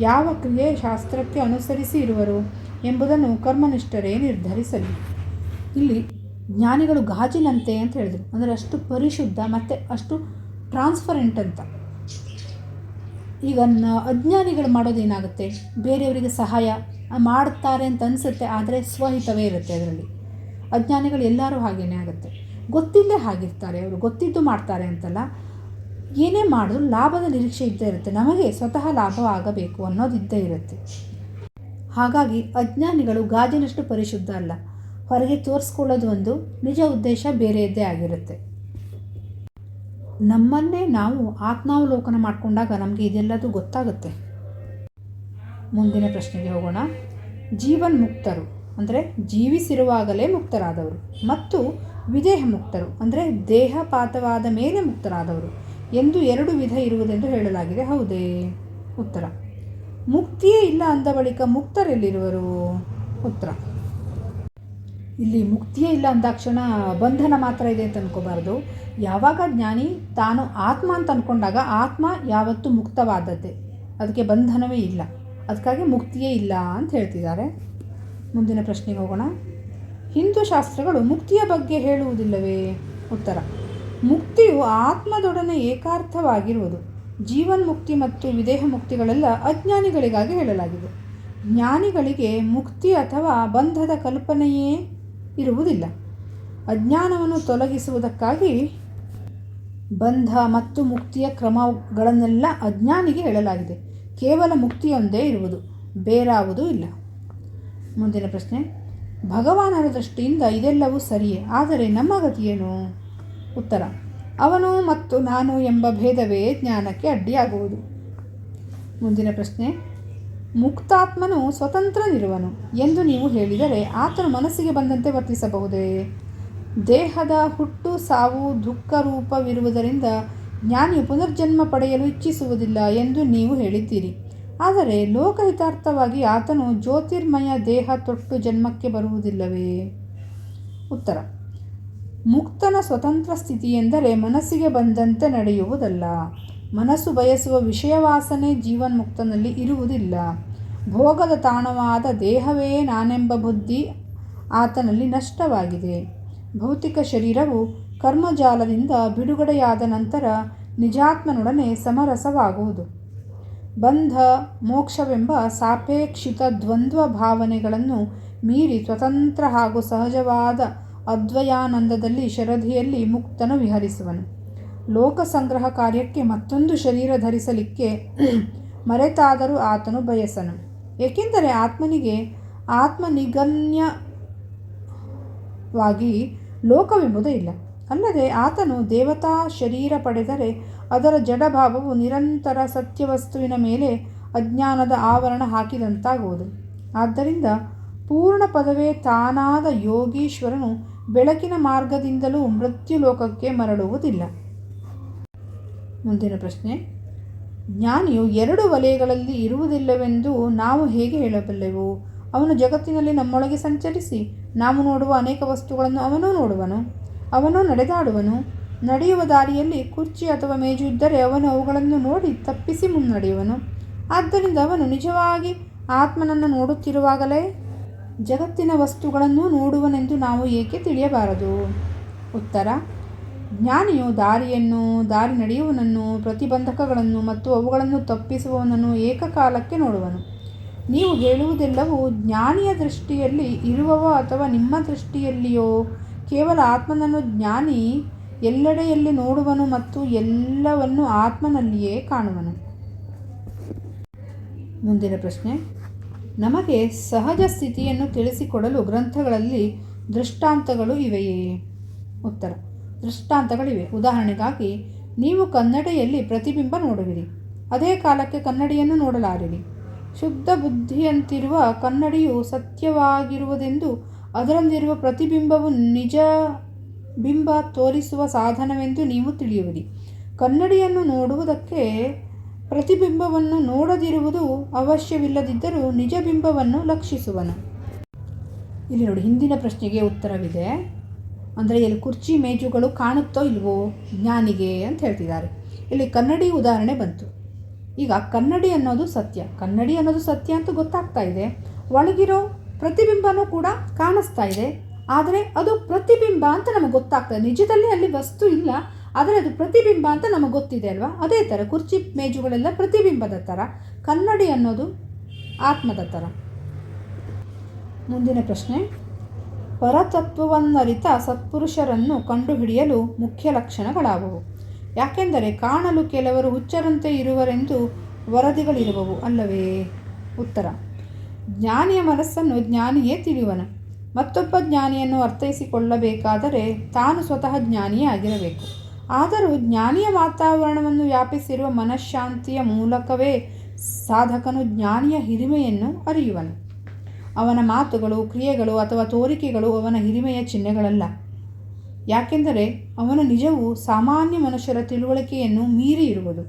ಯಾವ ಕ್ರಿಯೆ ಶಾಸ್ತ್ರಕ್ಕೆ ಅನುಸರಿಸಿ ಇರುವರು ಎಂಬುದನ್ನು ಕರ್ಮನಿಷ್ಠರೇ ನಿರ್ಧರಿಸಲಿ. ಇಲ್ಲಿ ಜ್ಞಾನಿಗಳು ಗಾಜಿನಂತೆ ಅಂತ ಹೇಳಿದರು, ಅಂದರೆ ಅಷ್ಟು ಪರಿಶುದ್ಧ ಮತ್ತು ಅಷ್ಟು ಟ್ರಾನ್ಸ್ಪರೆಂಟ್ ಅಂತ. ಈಗ ಅಜ್ಞಾನಿಗಳು ಮಾಡೋದೇನಾಗುತ್ತೆ, ಬೇರೆಯವರಿಗೆ ಸಹಾಯ ಮಾಡ್ತಾರೆ ಅಂತ ಅನಿಸುತ್ತೆ, ಆದರೆ ಸ್ವಹಿತವೇ ಇರುತ್ತೆ ಅದರಲ್ಲಿ. ಅಜ್ಞಾನಿಗಳು ಎಲ್ಲರೂ ಹಾಗೇನೇ ಆಗುತ್ತೆ, ಗೊತ್ತಿಲ್ಲೇ ಹಾಗಿರ್ತಾರೆ. ಅವರು ಗೊತ್ತಿದ್ದು ಮಾಡ್ತಾರೆ ಅಂತಲ್ಲ, ಏನೇ ಮಾಡಿದ್ರು ಲಾಭದ ನಿರೀಕ್ಷೆ ಇದ್ದೇ ಇರುತ್ತೆ, ನಮಗೆ ಸ್ವತಃ ಲಾಭವಾಗಬೇಕು ಅನ್ನೋದಿದ್ದೇ ಇರುತ್ತೆ. ಹಾಗಾಗಿ ಅಜ್ಞಾನಿಗಳು ಗಾಜಿನಷ್ಟು ಪರಿಶುದ್ಧ ಅಲ್ಲ. ಹೊರಗೆ ತೋರಿಸ್ಕೊಳ್ಳೋದು ಒಂದು, ನಿಜ ಉದ್ದೇಶ ಬೇರೆಯದ್ದೇ ಆಗಿರುತ್ತೆ. ನಮ್ಮನ್ನೇ ನಾವು ಆತ್ಮಾವಲೋಕನ ಮಾಡಿಕೊಂಡಾಗ ನಮಗೆ ಇದೆಲ್ಲದೂ ಗೊತ್ತಾಗುತ್ತೆ. ಮುಂದಿನ ಪ್ರಶ್ನೆಗೆ ಹೋಗೋಣ. ಜೀವನ್ಮುಕ್ತರು ಅಂದರೆ ಜೀವಿಸಿರುವಾಗಲೇ ಮುಕ್ತರಾದವರು ಮತ್ತು ವಿದೇಹ ಮುಕ್ತರು ಅಂದರೆ ದೇಹಪಾತವಾದ ಮೇಲೆ ಮುಕ್ತರಾದವರು ಎಂದು ಎರಡು ವಿಧ ಇರುವುದೆಂದು ಹೇಳಲಾಗಿದೆ, ಹೌದೇ? ಉತ್ತರ: ಮುಕ್ತಿಯೇ ಇಲ್ಲ ಅಂದ ಬಳಿಕ ಮುಕ್ತರೆಲ್ಲಿರುವರು? ಉತ್ತರ: ಇಲ್ಲಿ ಮುಕ್ತಿಯೇ ಇಲ್ಲ ಅಂದಾಕ್ಷಣ ಬಂಧನ ಮಾತ್ರ ಇದೆ ಅಂತ ಅನ್ಕೋಬಾರ್ದು. ಯಾವಾಗ ಜ್ಞಾನಿ ತಾನು ಆತ್ಮ ಅಂತ ಅಂದ್ಕೊಂಡಾಗ ಆತ್ಮ ಯಾವತ್ತೂ ಮುಕ್ತವಾದದ್ದೇ, ಅದಕ್ಕೆ ಬಂಧನವೇ ಇಲ್ಲ. ಅದಕ್ಕಾಗಿ ಮುಕ್ತಿಯೇ ಇಲ್ಲ ಅಂತ ಹೇಳ್ತಿದ್ದಾರೆ. ಮುಂದಿನ ಪ್ರಶ್ನೆಗೆ ಹೋಗೋಣ. ಹಿಂದೂ ಶಾಸ್ತ್ರಗಳು ಮುಕ್ತಿಯ ಬಗ್ಗೆ ಹೇಳುವುದಿಲ್ಲವೇ? ಉತ್ತರ: ಮುಕ್ತಿಯು ಆತ್ಮದೊಡನೆ ಏಕಾರ್ಥವಾಗಿರುವುದು. ಜೀವನ್ಮುಕ್ತಿ ಮತ್ತು ವಿದೇಹ ಮುಕ್ತಿಗಳೆಲ್ಲ ಅಜ್ಞಾನಿಗಳಿಗಾಗಿ ಹೇಳಲಾಗಿದೆ. ಜ್ಞಾನಿಗಳಿಗೆ ಮುಕ್ತಿ ಅಥವಾ ಬಂಧದ ಕಲ್ಪನೆಯೇ ಇರುವುದಿಲ್ಲ. ಅಜ್ಞಾನವನ್ನು ತೊಲಗಿಸುವುದಕ್ಕಾಗಿ ಬಂಧ ಮತ್ತು ಮುಕ್ತಿಯ ಕ್ರಮಗಳನ್ನೆಲ್ಲ ಅಜ್ಞಾನಿಗೆ ಹೇಳಲಾಗಿದೆ. ಕೇವಲ ಮುಕ್ತಿಯೊಂದೇ ಇರುವುದು, ಬೇರಾವುದೂ ಇಲ್ಲ. ಮುಂದಿನ ಪ್ರಶ್ನೆ. ಭಗವಾನರ ದೃಷ್ಟಿಯಿಂದ ಇದೆಲ್ಲವೂ ಸರಿಯೇ, ಆದರೆ ನಮ್ಮ ಗತಿಯೇನು? ಉತ್ತರ: ಅವನು ಮತ್ತು ನಾನು ಎಂಬ ಭೇದವೇ ಜ್ಞಾನಕ್ಕೆ ಅಡ್ಡಿಯಾಗುವುದು. ಮುಂದಿನ ಪ್ರಶ್ನೆ. ಮುಕ್ತಾತ್ಮನು ಸ್ವತಂತ್ರನಿರುವನು ಎಂದು ನೀವು ಹೇಳಿದರೆ ಆತನು ಮನಸ್ಸಿಗೆ ಬಂದಂತೆ ವರ್ತಿಸಬಹುದೇ? ದೇಹದ ಹುಟ್ಟು ಸಾವು ದುಃಖ ರೂಪವಿರುವುದರಿಂದ ಜ್ಞಾನಿಯು ಪುನರ್ಜನ್ಮ ಪಡೆಯಲು ಇಚ್ಛಿಸುವುದಿಲ್ಲ ಎಂದು ನೀವು ಹೇಳಿದ್ದೀರಿ. ಆದರೆ ಲೋಕಹಿತಾರ್ಥವಾಗಿ ಆತನು ಜ್ಯೋತಿರ್ಮಯ ದೇಹ ತೊಟ್ಟು ಜನ್ಮಕ್ಕೆ ಬರುವುದಿಲ್ಲವೇ? ಉತ್ತರ: ಮುಕ್ತನ ಸ್ವತಂತ್ರ ಸ್ಥಿತಿ ಎಂದರೆ ಮನಸ್ಸಿಗೆ ಬಂದಂತೆ ನಡೆಯುವುದಲ್ಲ. ಮನಸ್ಸು ಬಯಸುವ ವಿಷಯವಾಸನೆ ಜೀವನ್ಮುಕ್ತನಲ್ಲಿ ಇರುವುದಿಲ್ಲ. ಭೋಗದ ತಾಣವಾದ ದೇಹವೇ ನಾನೆಂಬ ಬುದ್ಧಿ ಆತನಲ್ಲಿ ನಷ್ಟವಾಗಿದೆ. ಭೌತಿಕ ಶರೀರವು ಕರ್ಮಜಾಲದಿಂದ ಬಿಡುಗಡೆಯಾದ ನಂತರ ನಿಜಾತ್ಮನೊಡನೆ ಸಮರಸವಾಗುವುದು. ಬಂಧ ಮೋಕ್ಷವೆಂಬ ಸಾಪೇಕ್ಷಿತ ದ್ವಂದ್ವ ಭಾವನೆಗಳನ್ನು ಮೀರಿ ಸ್ವತಂತ್ರ ಹಾಗೂ ಸಹಜವಾದ ಅದ್ವಯಾನಂದದಲ್ಲಿ ಶರಧಿಯಲ್ಲಿ ಮುಕ್ತನು ವಿಹರಿಸುವನು. ಲೋಕ ಸಂಗ್ರಹ ಕಾರ್ಯಕ್ಕೆ ಮತ್ತೊಂದು ಶರೀರ ಧರಿಸಲಿಕ್ಕೆ ಮರೆತಾದರೂ ಆತನು ಬಯಸನು. ಏಕೆಂದರೆ ಆತ್ಮನಿಗೆ ಆತ್ಮನಿಗನ್ಯವಾಗಿ ಲೋಕವೆಂಬುದೇ ಇಲ್ಲ. ಅಲ್ಲದೆ ಆತನು ದೇವತಾ ಶರೀರ ಪಡೆದರೆ ಅದರ ಜಡಭಾವವು ನಿರಂತರ ಸತ್ಯವಸ್ತುವಿನ ಮೇಲೆ ಅಜ್ಞಾನದ ಆವರಣ ಹಾಕಿದಂತಾಗುವುದು. ಆದ್ದರಿಂದ ಪೂರ್ಣ ಪದವೇ ತಾನಾದ ಯೋಗೀಶ್ವರನು ಬೆಳಕಿನ ಮಾರ್ಗದಿಂದಲೂ ಮೃತ್ಯುಲೋಕಕ್ಕೆ ಮರಳುವುದಿಲ್ಲ. ಮುಂದಿನ ಪ್ರಶ್ನೆ. ಜ್ಞಾನಿಯು ಎರಡು ವಲಯಗಳಲ್ಲಿ ಇರುವುದಿಲ್ಲವೆಂದು ನಾವು ಹೇಗೆ ಹೇಳಬಲ್ಲೆವು? ಅವನು ಜಗತ್ತಿನಲ್ಲಿ ನಮ್ಮೊಳಗೆ ಸಂಚರಿಸಿ ನಾವು ನೋಡುವ ಅನೇಕ ವಸ್ತುಗಳನ್ನು ಅವನೂ ನೋಡುವನು. ಅವನು ನಡೆದಾಡುವನು. ನಡೆಯುವ ದಾರಿಯಲ್ಲಿ ಕುರ್ಚಿ ಅಥವಾ ಮೇಜು ಇದ್ದರೆ ಅವನು ಅವುಗಳನ್ನು ನೋಡಿ ತಪ್ಪಿಸಿ ಮುನ್ನಡೆಯುವನು. ಆದ್ದರಿಂದ ಅವನು ನಿಜವಾಗಿ ಆತ್ಮನನ್ನು ನೋಡುತ್ತಿರುವಾಗಲೇ ಜಗತ್ತಿನ ವಸ್ತುಗಳನ್ನು ನೋಡುವನೆಂದು ನಾವು ಏಕೆ ತಿಳಿಯಬಾರದು? ಉತ್ತರ: ಜ್ಞಾನಿಯು ದಾರಿ ನಡೆಯುವನನ್ನು, ಪ್ರತಿಬಂಧಕಗಳನ್ನು ಮತ್ತು ಅವುಗಳನ್ನು ತಪ್ಪಿಸುವವನನ್ನು ಏಕಕಾಲಕ್ಕೆ ನೋಡುವನು. ನೀವು ಹೇಳುವುದೆಲ್ಲವೂ ಜ್ಞಾನಿಯ ದೃಷ್ಟಿಯಲ್ಲಿ ಇರುವವ ಅಥವಾ ನಿಮ್ಮ ದೃಷ್ಟಿಯಲ್ಲಿಯೋ? ಕೇವಲ ಆತ್ಮನನ್ನು ಜ್ಞಾನಿ ಎಲ್ಲೆಡೆಯಲ್ಲಿ ನೋಡುವನು ಮತ್ತು ಎಲ್ಲವನ್ನು ಆತ್ಮನಲ್ಲಿಯೇ ಕಾಣುವನು. ಮುಂದಿನ ಪ್ರಶ್ನೆ. ನಮಗೆ ಸಹಜ ಸ್ಥಿತಿಯನ್ನು ತಿಳಿಸಿಕೊಡಲು ಗ್ರಂಥಗಳಲ್ಲಿ ದೃಷ್ಟಾಂತಗಳು ಇವೆಯೇ? ಉತ್ತರ. ದೃಷ್ಟಾಂತಗಳಿವೆ. ಉದಾಹರಣೆಗಾಗಿ, ನೀವು ಕನ್ನಡಿಯಲ್ಲಿ ಪ್ರತಿಬಿಂಬ ನೋಡುವಿರಿ, ಅದೇ ಕಾಲಕ್ಕೆ ಕನ್ನಡಿಯನ್ನು ನೋಡಲಾರಿರಿ. ಶುದ್ಧ ಬುದ್ಧಿಯಂತಿರುವ ಕನ್ನಡಿಯು ಸತ್ಯವಾಗಿರುವುದೆಂದು ಅದರಲ್ಲಿರುವ ಪ್ರತಿಬಿಂಬವು ನಿಜ ಬಿಂಬ ತೋರಿಸುವ ಸಾಧನವೆಂದು ನೀವು ತಿಳಿಯುವಿರಿ. ಕನ್ನಡಿಯನ್ನು ನೋಡುವುದಕ್ಕೆ ಪ್ರತಿಬಿಂಬವನ್ನು ನೋಡದಿರುವುದು ಅವಶ್ಯವಿಲ್ಲದಿದ್ದರೂ ನಿಜ ಬಿಂಬವನ್ನು ಲಕ್ಷಿಸುವನು. ಇಲ್ಲಿ ನೋಡಿ, ಹಿಂದಿನ ಪ್ರಶ್ನೆಗೆ ಉತ್ತರವಿದೆ. ಅಂದರೆ ಇಲ್ಲಿ ಕುರ್ಚಿ ಮೇಜುಗಳು ಕಾಣುತ್ತೋ ಇಲ್ವೋ ಜ್ಞಾನಿಗೆ ಅಂತ ಹೇಳ್ತಿದ್ದಾರೆ. ಇಲ್ಲಿ ಕನ್ನಡಿ ಉದಾಹರಣೆ ಬಂತು. ಈಗ ಕನ್ನಡಿ ಅನ್ನೋದು ಸತ್ಯ ಅಂತ ಗೊತ್ತಾಗ್ತಾ ಇದೆ. ಒಳಗಿರೋ ಪ್ರತಿಬಿಂಬನೂ ಕೂಡ ಕಾಣಿಸ್ತಾ ಇದೆ. ಆದರೆ ಅದು ಪ್ರತಿಬಿಂಬ ಅಂತ ನಮಗೆ ಗೊತ್ತಾಗ್ತದೆ. ನಿಜದಲ್ಲಿ ಅಲ್ಲಿ ವಸ್ತು ಇಲ್ಲ, ಆದರೆ ಅದು ಪ್ರತಿಬಿಂಬ ಅಂತ ನಮಗೆ ಗೊತ್ತಿದೆ ಅಲ್ವಾ? ಅದೇ ಥರ ಕುರ್ಚಿ ಮೇಜುಗಳೆಲ್ಲ ಪ್ರತಿಬಿಂಬದ ಥರ, ಕನ್ನಡಿ ಅನ್ನೋದು ಆತ್ಮದ ಥರ. ಮುಂದಿನ ಪ್ರಶ್ನೆ. ಪರತತ್ವವನ್ನರಿತ ಸತ್ಪುರುಷರನ್ನು ಕಂಡುಹಿಡಿಯಲು ಮುಖ್ಯ ಲಕ್ಷಣಗಳಾವುವು? ಯಾಕೆಂದರೆ ಕಾಣಲು ಕೆಲವರು ಹುಚ್ಚರಂತೆ ಇರುವರೆಂದು ವರದಿಗಳಿರುವವು ಅಲ್ಲವೇ? ಉತ್ತರ. ಜ್ಞಾನಿಯ ಮನಸ್ಸನ್ನು ಜ್ಞಾನಿಯೇ ತಿಳಿಯುವನು. ಮತ್ತೊಬ್ಬ ಜ್ಞಾನಿಯನ್ನು ಅರ್ಥೈಸಿಕೊಳ್ಳಬೇಕಾದರೆ ತಾನು ಸ್ವತಃ ಜ್ಞಾನಿಯೇ ಆಗಿರಬೇಕು. ಆದರೂ ಜ್ಞಾನಿಯ ವಾತಾವರಣವನ್ನು ವ್ಯಾಪಿಸಿರುವ ಮನಃಶಾಂತಿಯ ಮೂಲಕವೇ ಸಾಧಕನು ಜ್ಞಾನಿಯ ಹಿರಿಮೆಯನ್ನು ಅರಿಯುವನು. ಅವನ ಮಾತುಗಳು, ಕ್ರಿಯೆಗಳು ಅಥವಾ ತೋರಿಕೆಗಳು ಅವನ ಹಿರಿಮೆಯ ಚಿಹ್ನೆಗಳಲ್ಲ. ಯಾಕೆಂದರೆ ಅವನ ನಿಜವು ಸಾಮಾನ್ಯ ಮನುಷ್ಯರ ತಿಳುವಳಿಕೆಯನ್ನು ಮೀರಿ ಇರುವುದು.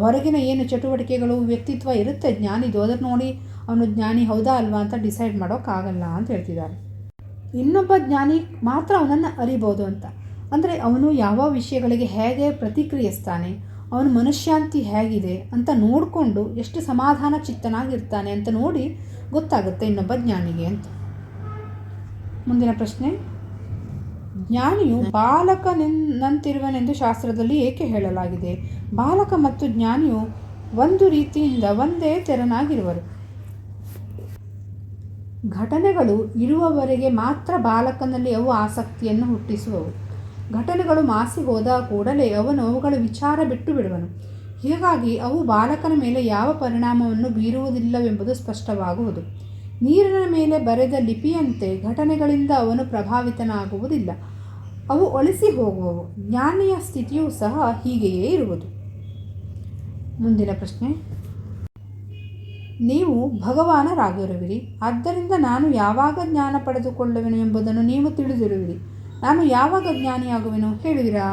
ಹೊರಗಿನ ಏನು ಚಟುವಟಿಕೆಗಳು, ವ್ಯಕ್ತಿತ್ವ ಇರುತ್ತೆ ಜ್ಞಾನಿದು, ಅದನ್ನು ನೋಡಿ ಅವನು ಜ್ಞಾನಿ ಹೌದಾ ಅಲ್ವಾ ಅಂತ ಡಿಸೈಡ್ ಮಾಡೋಕ್ಕಾಗಲ್ಲ ಅಂತ ಹೇಳ್ತಿದ್ದಾರೆ. ಇನ್ನೊಬ್ಬ ಜ್ಞಾನಿ ಮಾತ್ರ ಅವನನ್ನು ಅರಿಬೋದು ಅಂತ. ಅಂದರೆ ಅವನು ಯಾವ ವಿಷಯಗಳಿಗೆ ಹೇಗೆ ಪ್ರತಿಕ್ರಿಯಿಸ್ತಾನೆ, ಅವನ ಮನಃಶಾಂತಿ ಹೇಗಿದೆ ಅಂತ ನೋಡಿಕೊಂಡು ಎಷ್ಟು ಸಮಾಧಾನ ಚಿತ್ತನಾಗಿರ್ತಾನೆ ಅಂತ ನೋಡಿ ಗೊತ್ತಾಗುತ್ತೆ ಇನ್ನೊಬ್ಬ ಜ್ಞಾನಿಗೆ ಅಂತ. ಮುಂದಿನ ಪ್ರಶ್ನೆ. ಜ್ಞಾನಿಯು ಬಾಲಕನಂತಿರುವನೆಂದು ಶಾಸ್ತ್ರದಲ್ಲಿ ಏಕೆ ಹೇಳಲಾಗಿದೆ? ಬಾಲಕ ಮತ್ತು ಜ್ಞಾನಿಯು ಒಂದು ರೀತಿಯಿಂದ ಒಂದೇ ತೆರನಾಗಿರುವರು. ಘಟನೆಗಳು ಇರುವವರೆಗೆ ಮಾತ್ರ ಬಾಲಕನಲ್ಲಿ ಅವು ಆಸಕ್ತಿಯನ್ನು ಹುಟ್ಟಿಸುವವು. ಘಟನೆಗಳು ಮಾಸಿ ಹೋದ ಕೂಡಲೇ ಅವನು ಅವುಗಳ ವಿಚಾರ ಬಿಟ್ಟು ಬಿಡುವನು. ಹೀಗಾಗಿ ಅವು ಬಾಲಕನ ಮೇಲೆ ಯಾವ ಪರಿಣಾಮವನ್ನು ಬೀರುವುದಿಲ್ಲವೆಂಬುದು ಸ್ಪಷ್ಟವಾಗುವುದು. ನೀರಿನ ಮೇಲೆ ಬರೆದ ಲಿಪಿಯಂತೆ ಘಟನೆಗಳಿಂದ ಅವನು ಪ್ರಭಾವಿತನಾಗುವುದಿಲ್ಲ, ಅವು ಅಳಿಸಿ ಹೋಗುವವು. ಜ್ಞಾನಿಯ ಸ್ಥಿತಿಯೂ ಸಹ ಹೀಗೆಯೇ ಇರುವುದು. ಮುಂದಿನ ಪ್ರಶ್ನೆ. ನೀವು ಭಗವಾನರಾಗಿರುವಿರಿ, ಆದ್ದರಿಂದ ನಾನು ಯಾವಾಗ ಜ್ಞಾನ ಪಡೆದುಕೊಳ್ಳುವೆನು ಎಂಬುದನ್ನು ನೀವು ತಿಳಿದಿರುವಿರಿ. ನಾನು ಯಾವಾಗ ಜ್ಞಾನಿಯಾಗುವೆನು ಹೇಳುವಿರಾ?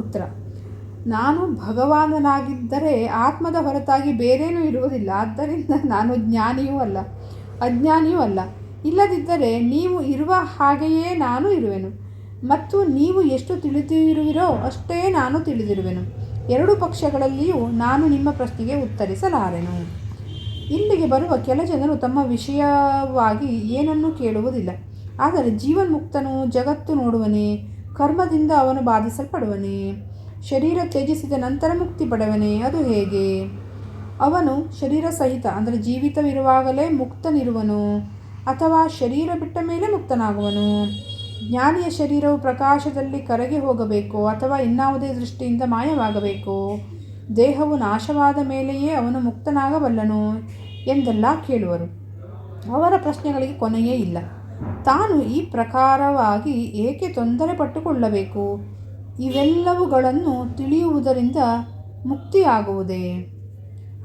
ಉತ್ತರ. ನಾನು ಭಗವಾನನಾಗಿದ್ದರೆ ಆತ್ಮದ ಹೊರತಾಗಿ ಬೇರೇನೂ ಇರುವುದಿಲ್ಲ. ಆದ್ದರಿಂದ ನಾನು ಜ್ಞಾನಿಯೂ ಅಲ್ಲ, ಅಜ್ಞಾನಿಯೂ ಅಲ್ಲ. ಇಲ್ಲದಿದ್ದರೆ ನೀವು ಇರುವ ಹಾಗೆಯೇ ನಾನು ಇರುವೆನು, ಮತ್ತು ನೀವು ಎಷ್ಟು ತಿಳಿದಿರುವಿರೋ ಅಷ್ಟೇ ನಾನು ತಿಳಿದಿರುವೆನು. ಎರಡೂ ಪಕ್ಷಗಳಲ್ಲಿಯೂ ನಾನು ನಿಮ್ಮ ಪ್ರಶ್ನೆಗೆ ಉತ್ತರಿಸಲಾರೆನು. ಇಲ್ಲಿಗೆ ಬರುವ ಕೆಲ ಜನರು ತಮ್ಮ ವಿಷಯವಾಗಿ ಏನನ್ನೂ ಕೇಳುವುದಿಲ್ಲ. ಆದರೆ ಜೀವನ್ಮುಕ್ತನು ಜಗತ್ತು ನೋಡುವನೇ? ಕರ್ಮದಿಂದ ಅವನು ಬಾಧಿಸಲ್ಪಡುವನೇ? ಶರೀರ ತ್ಯಜಿಸಿದ ನಂತರ ಮುಕ್ತಿ ಪಡೆವನೇ? ಅದು ಹೇಗೆ? ಅವನು ಶರೀರ ಸಹಿತ ಅಂದರೆ ಜೀವಿತವಿರುವಾಗಲೇ ಮುಕ್ತನಿರುವನು, ಅಥವಾ ಶರೀರ ಬಿಟ್ಟ ಮೇಲೆ ಮುಕ್ತನಾಗುವನು? ಜ್ಞಾನಿಯ ಶರೀರವು ಪ್ರಕಾಶದಲ್ಲಿ ಕರಗಿ ಹೋಗಬೇಕೋ ಅಥವಾ ಇನ್ನಾವುದೇ ದೃಷ್ಟಿಯಿಂದ ಮಾಯವಾಗಬೇಕೋ? ದೇಹವು ನಾಶವಾದ ಮೇಲೆಯೇ ಅವನು ಮುಕ್ತನಾಗಬಲ್ಲನು ಎಂದೆಲ್ಲ ಕೇಳುವರು. ಅವರ ಪ್ರಶ್ನೆಗಳಿಗೆ ಕೊನೆಯೇ ಇಲ್ಲ. ತಾನು ಈ ಪ್ರಕಾರವಾಗಿ ಏಕೆ ತೊಂದರೆ ಪಟ್ಟುಕೊಳ್ಳಬೇಕು? ಇವೆಲ್ಲವುಗಳನ್ನು ತಿಳಿಯುವುದರಿಂದ ಮುಕ್ತಿಯಾಗುವುದೇ?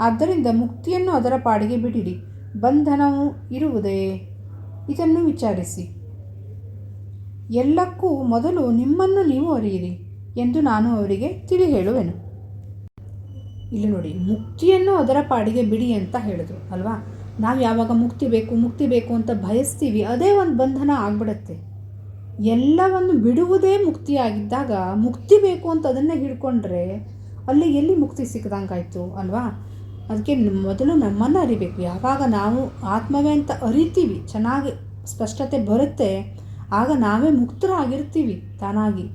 ಆದ್ದರಿಂದ ಮುಕ್ತಿಯನ್ನು ಅದರ ಪಾಡಿಗೆ ಬಿಡಿರಿ. ಬಂಧನವು ಇರುವುದೇ? ಇದನ್ನು ವಿಚಾರಿಸಿ. ಎಲ್ಲಕ್ಕೂ ಮೊದಲು ನಿಮ್ಮನ್ನು ನೀವು ಅರಿಯಿರಿ ಎಂದು ನಾನು ಅವರಿಗೆ ತಿಳಿ ಹೇಳುವೆನು. ಇಲ್ಲಿ ನೋಡಿ, ಮುಕ್ತಿಯನ್ನು ಅದರ ಪಾಡಿಗೆ ಬಿಡಿ ಅಂತ ಹೇಳಿದ್ರು ಅಲ್ವಾ? ನಾವು ಯಾವಾಗ ಮುಕ್ತಿ ಬೇಕು ಅಂತ ಬಯಸ್ತೀವಿ, ಅದೇ ಒಂದು ಬಂಧನ ಆಗ್ಬಿಡುತ್ತೆ. ಎಲ್ಲವನ್ನು ಬಿಡುವುದೇ ಮುಕ್ತಿಯಾಗಿದ್ದಾಗ ಮುಕ್ತಿ ಬೇಕು ಅಂತ ಅದನ್ನೇ ಹಿಡ್ಕೊಂಡ್ರೆ ಅಲ್ಲಿ ಎಲ್ಲಿ ಮುಕ್ತಿ ಸಿಕ್ಕದಂಗಾಯ್ತು ಅಲ್ವಾ? ಅದಕ್ಕೆ ಮೊದಲು ನಮ್ಮನ್ನು ಅರಿಬೇಕು. ಯಾವಾಗ ನಾವು ಆತ್ಮವೇ ಅಂತ ಅರಿತೀವಿ, ಚೆನ್ನಾಗಿ ಸ್ಪಷ್ಟತೆ ಬರುತ್ತೆ, ಆಗ ನಾವೇ ಮುಕ್ತರಾಗಿರ್ತೀವಿ ತಾನಾಗಿ.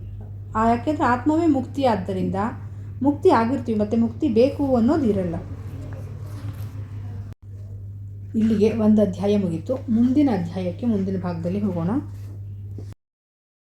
ಯಾಕೆಂದರೆ ಆತ್ಮವೇ ಮುಕ್ತಿ, ಆದ್ದರಿಂದ ಮುಕ್ತಿ ಆಗಿರ್ತೀವಿ, ಮತ್ತು ಮುಕ್ತಿ ಬೇಕು ಅನ್ನೋದು ಇರಲ್ಲ. ಇಲ್ಲಿಗೆ ಒಂದು ಅಧ್ಯಾಯ ಮುಗೀತು. ಮುಂದಿನ ಅಧ್ಯಾಯಕ್ಕೆ ಮುಂದಿನ ಭಾಗದಲ್ಲಿ ಹೋಗೋಣ.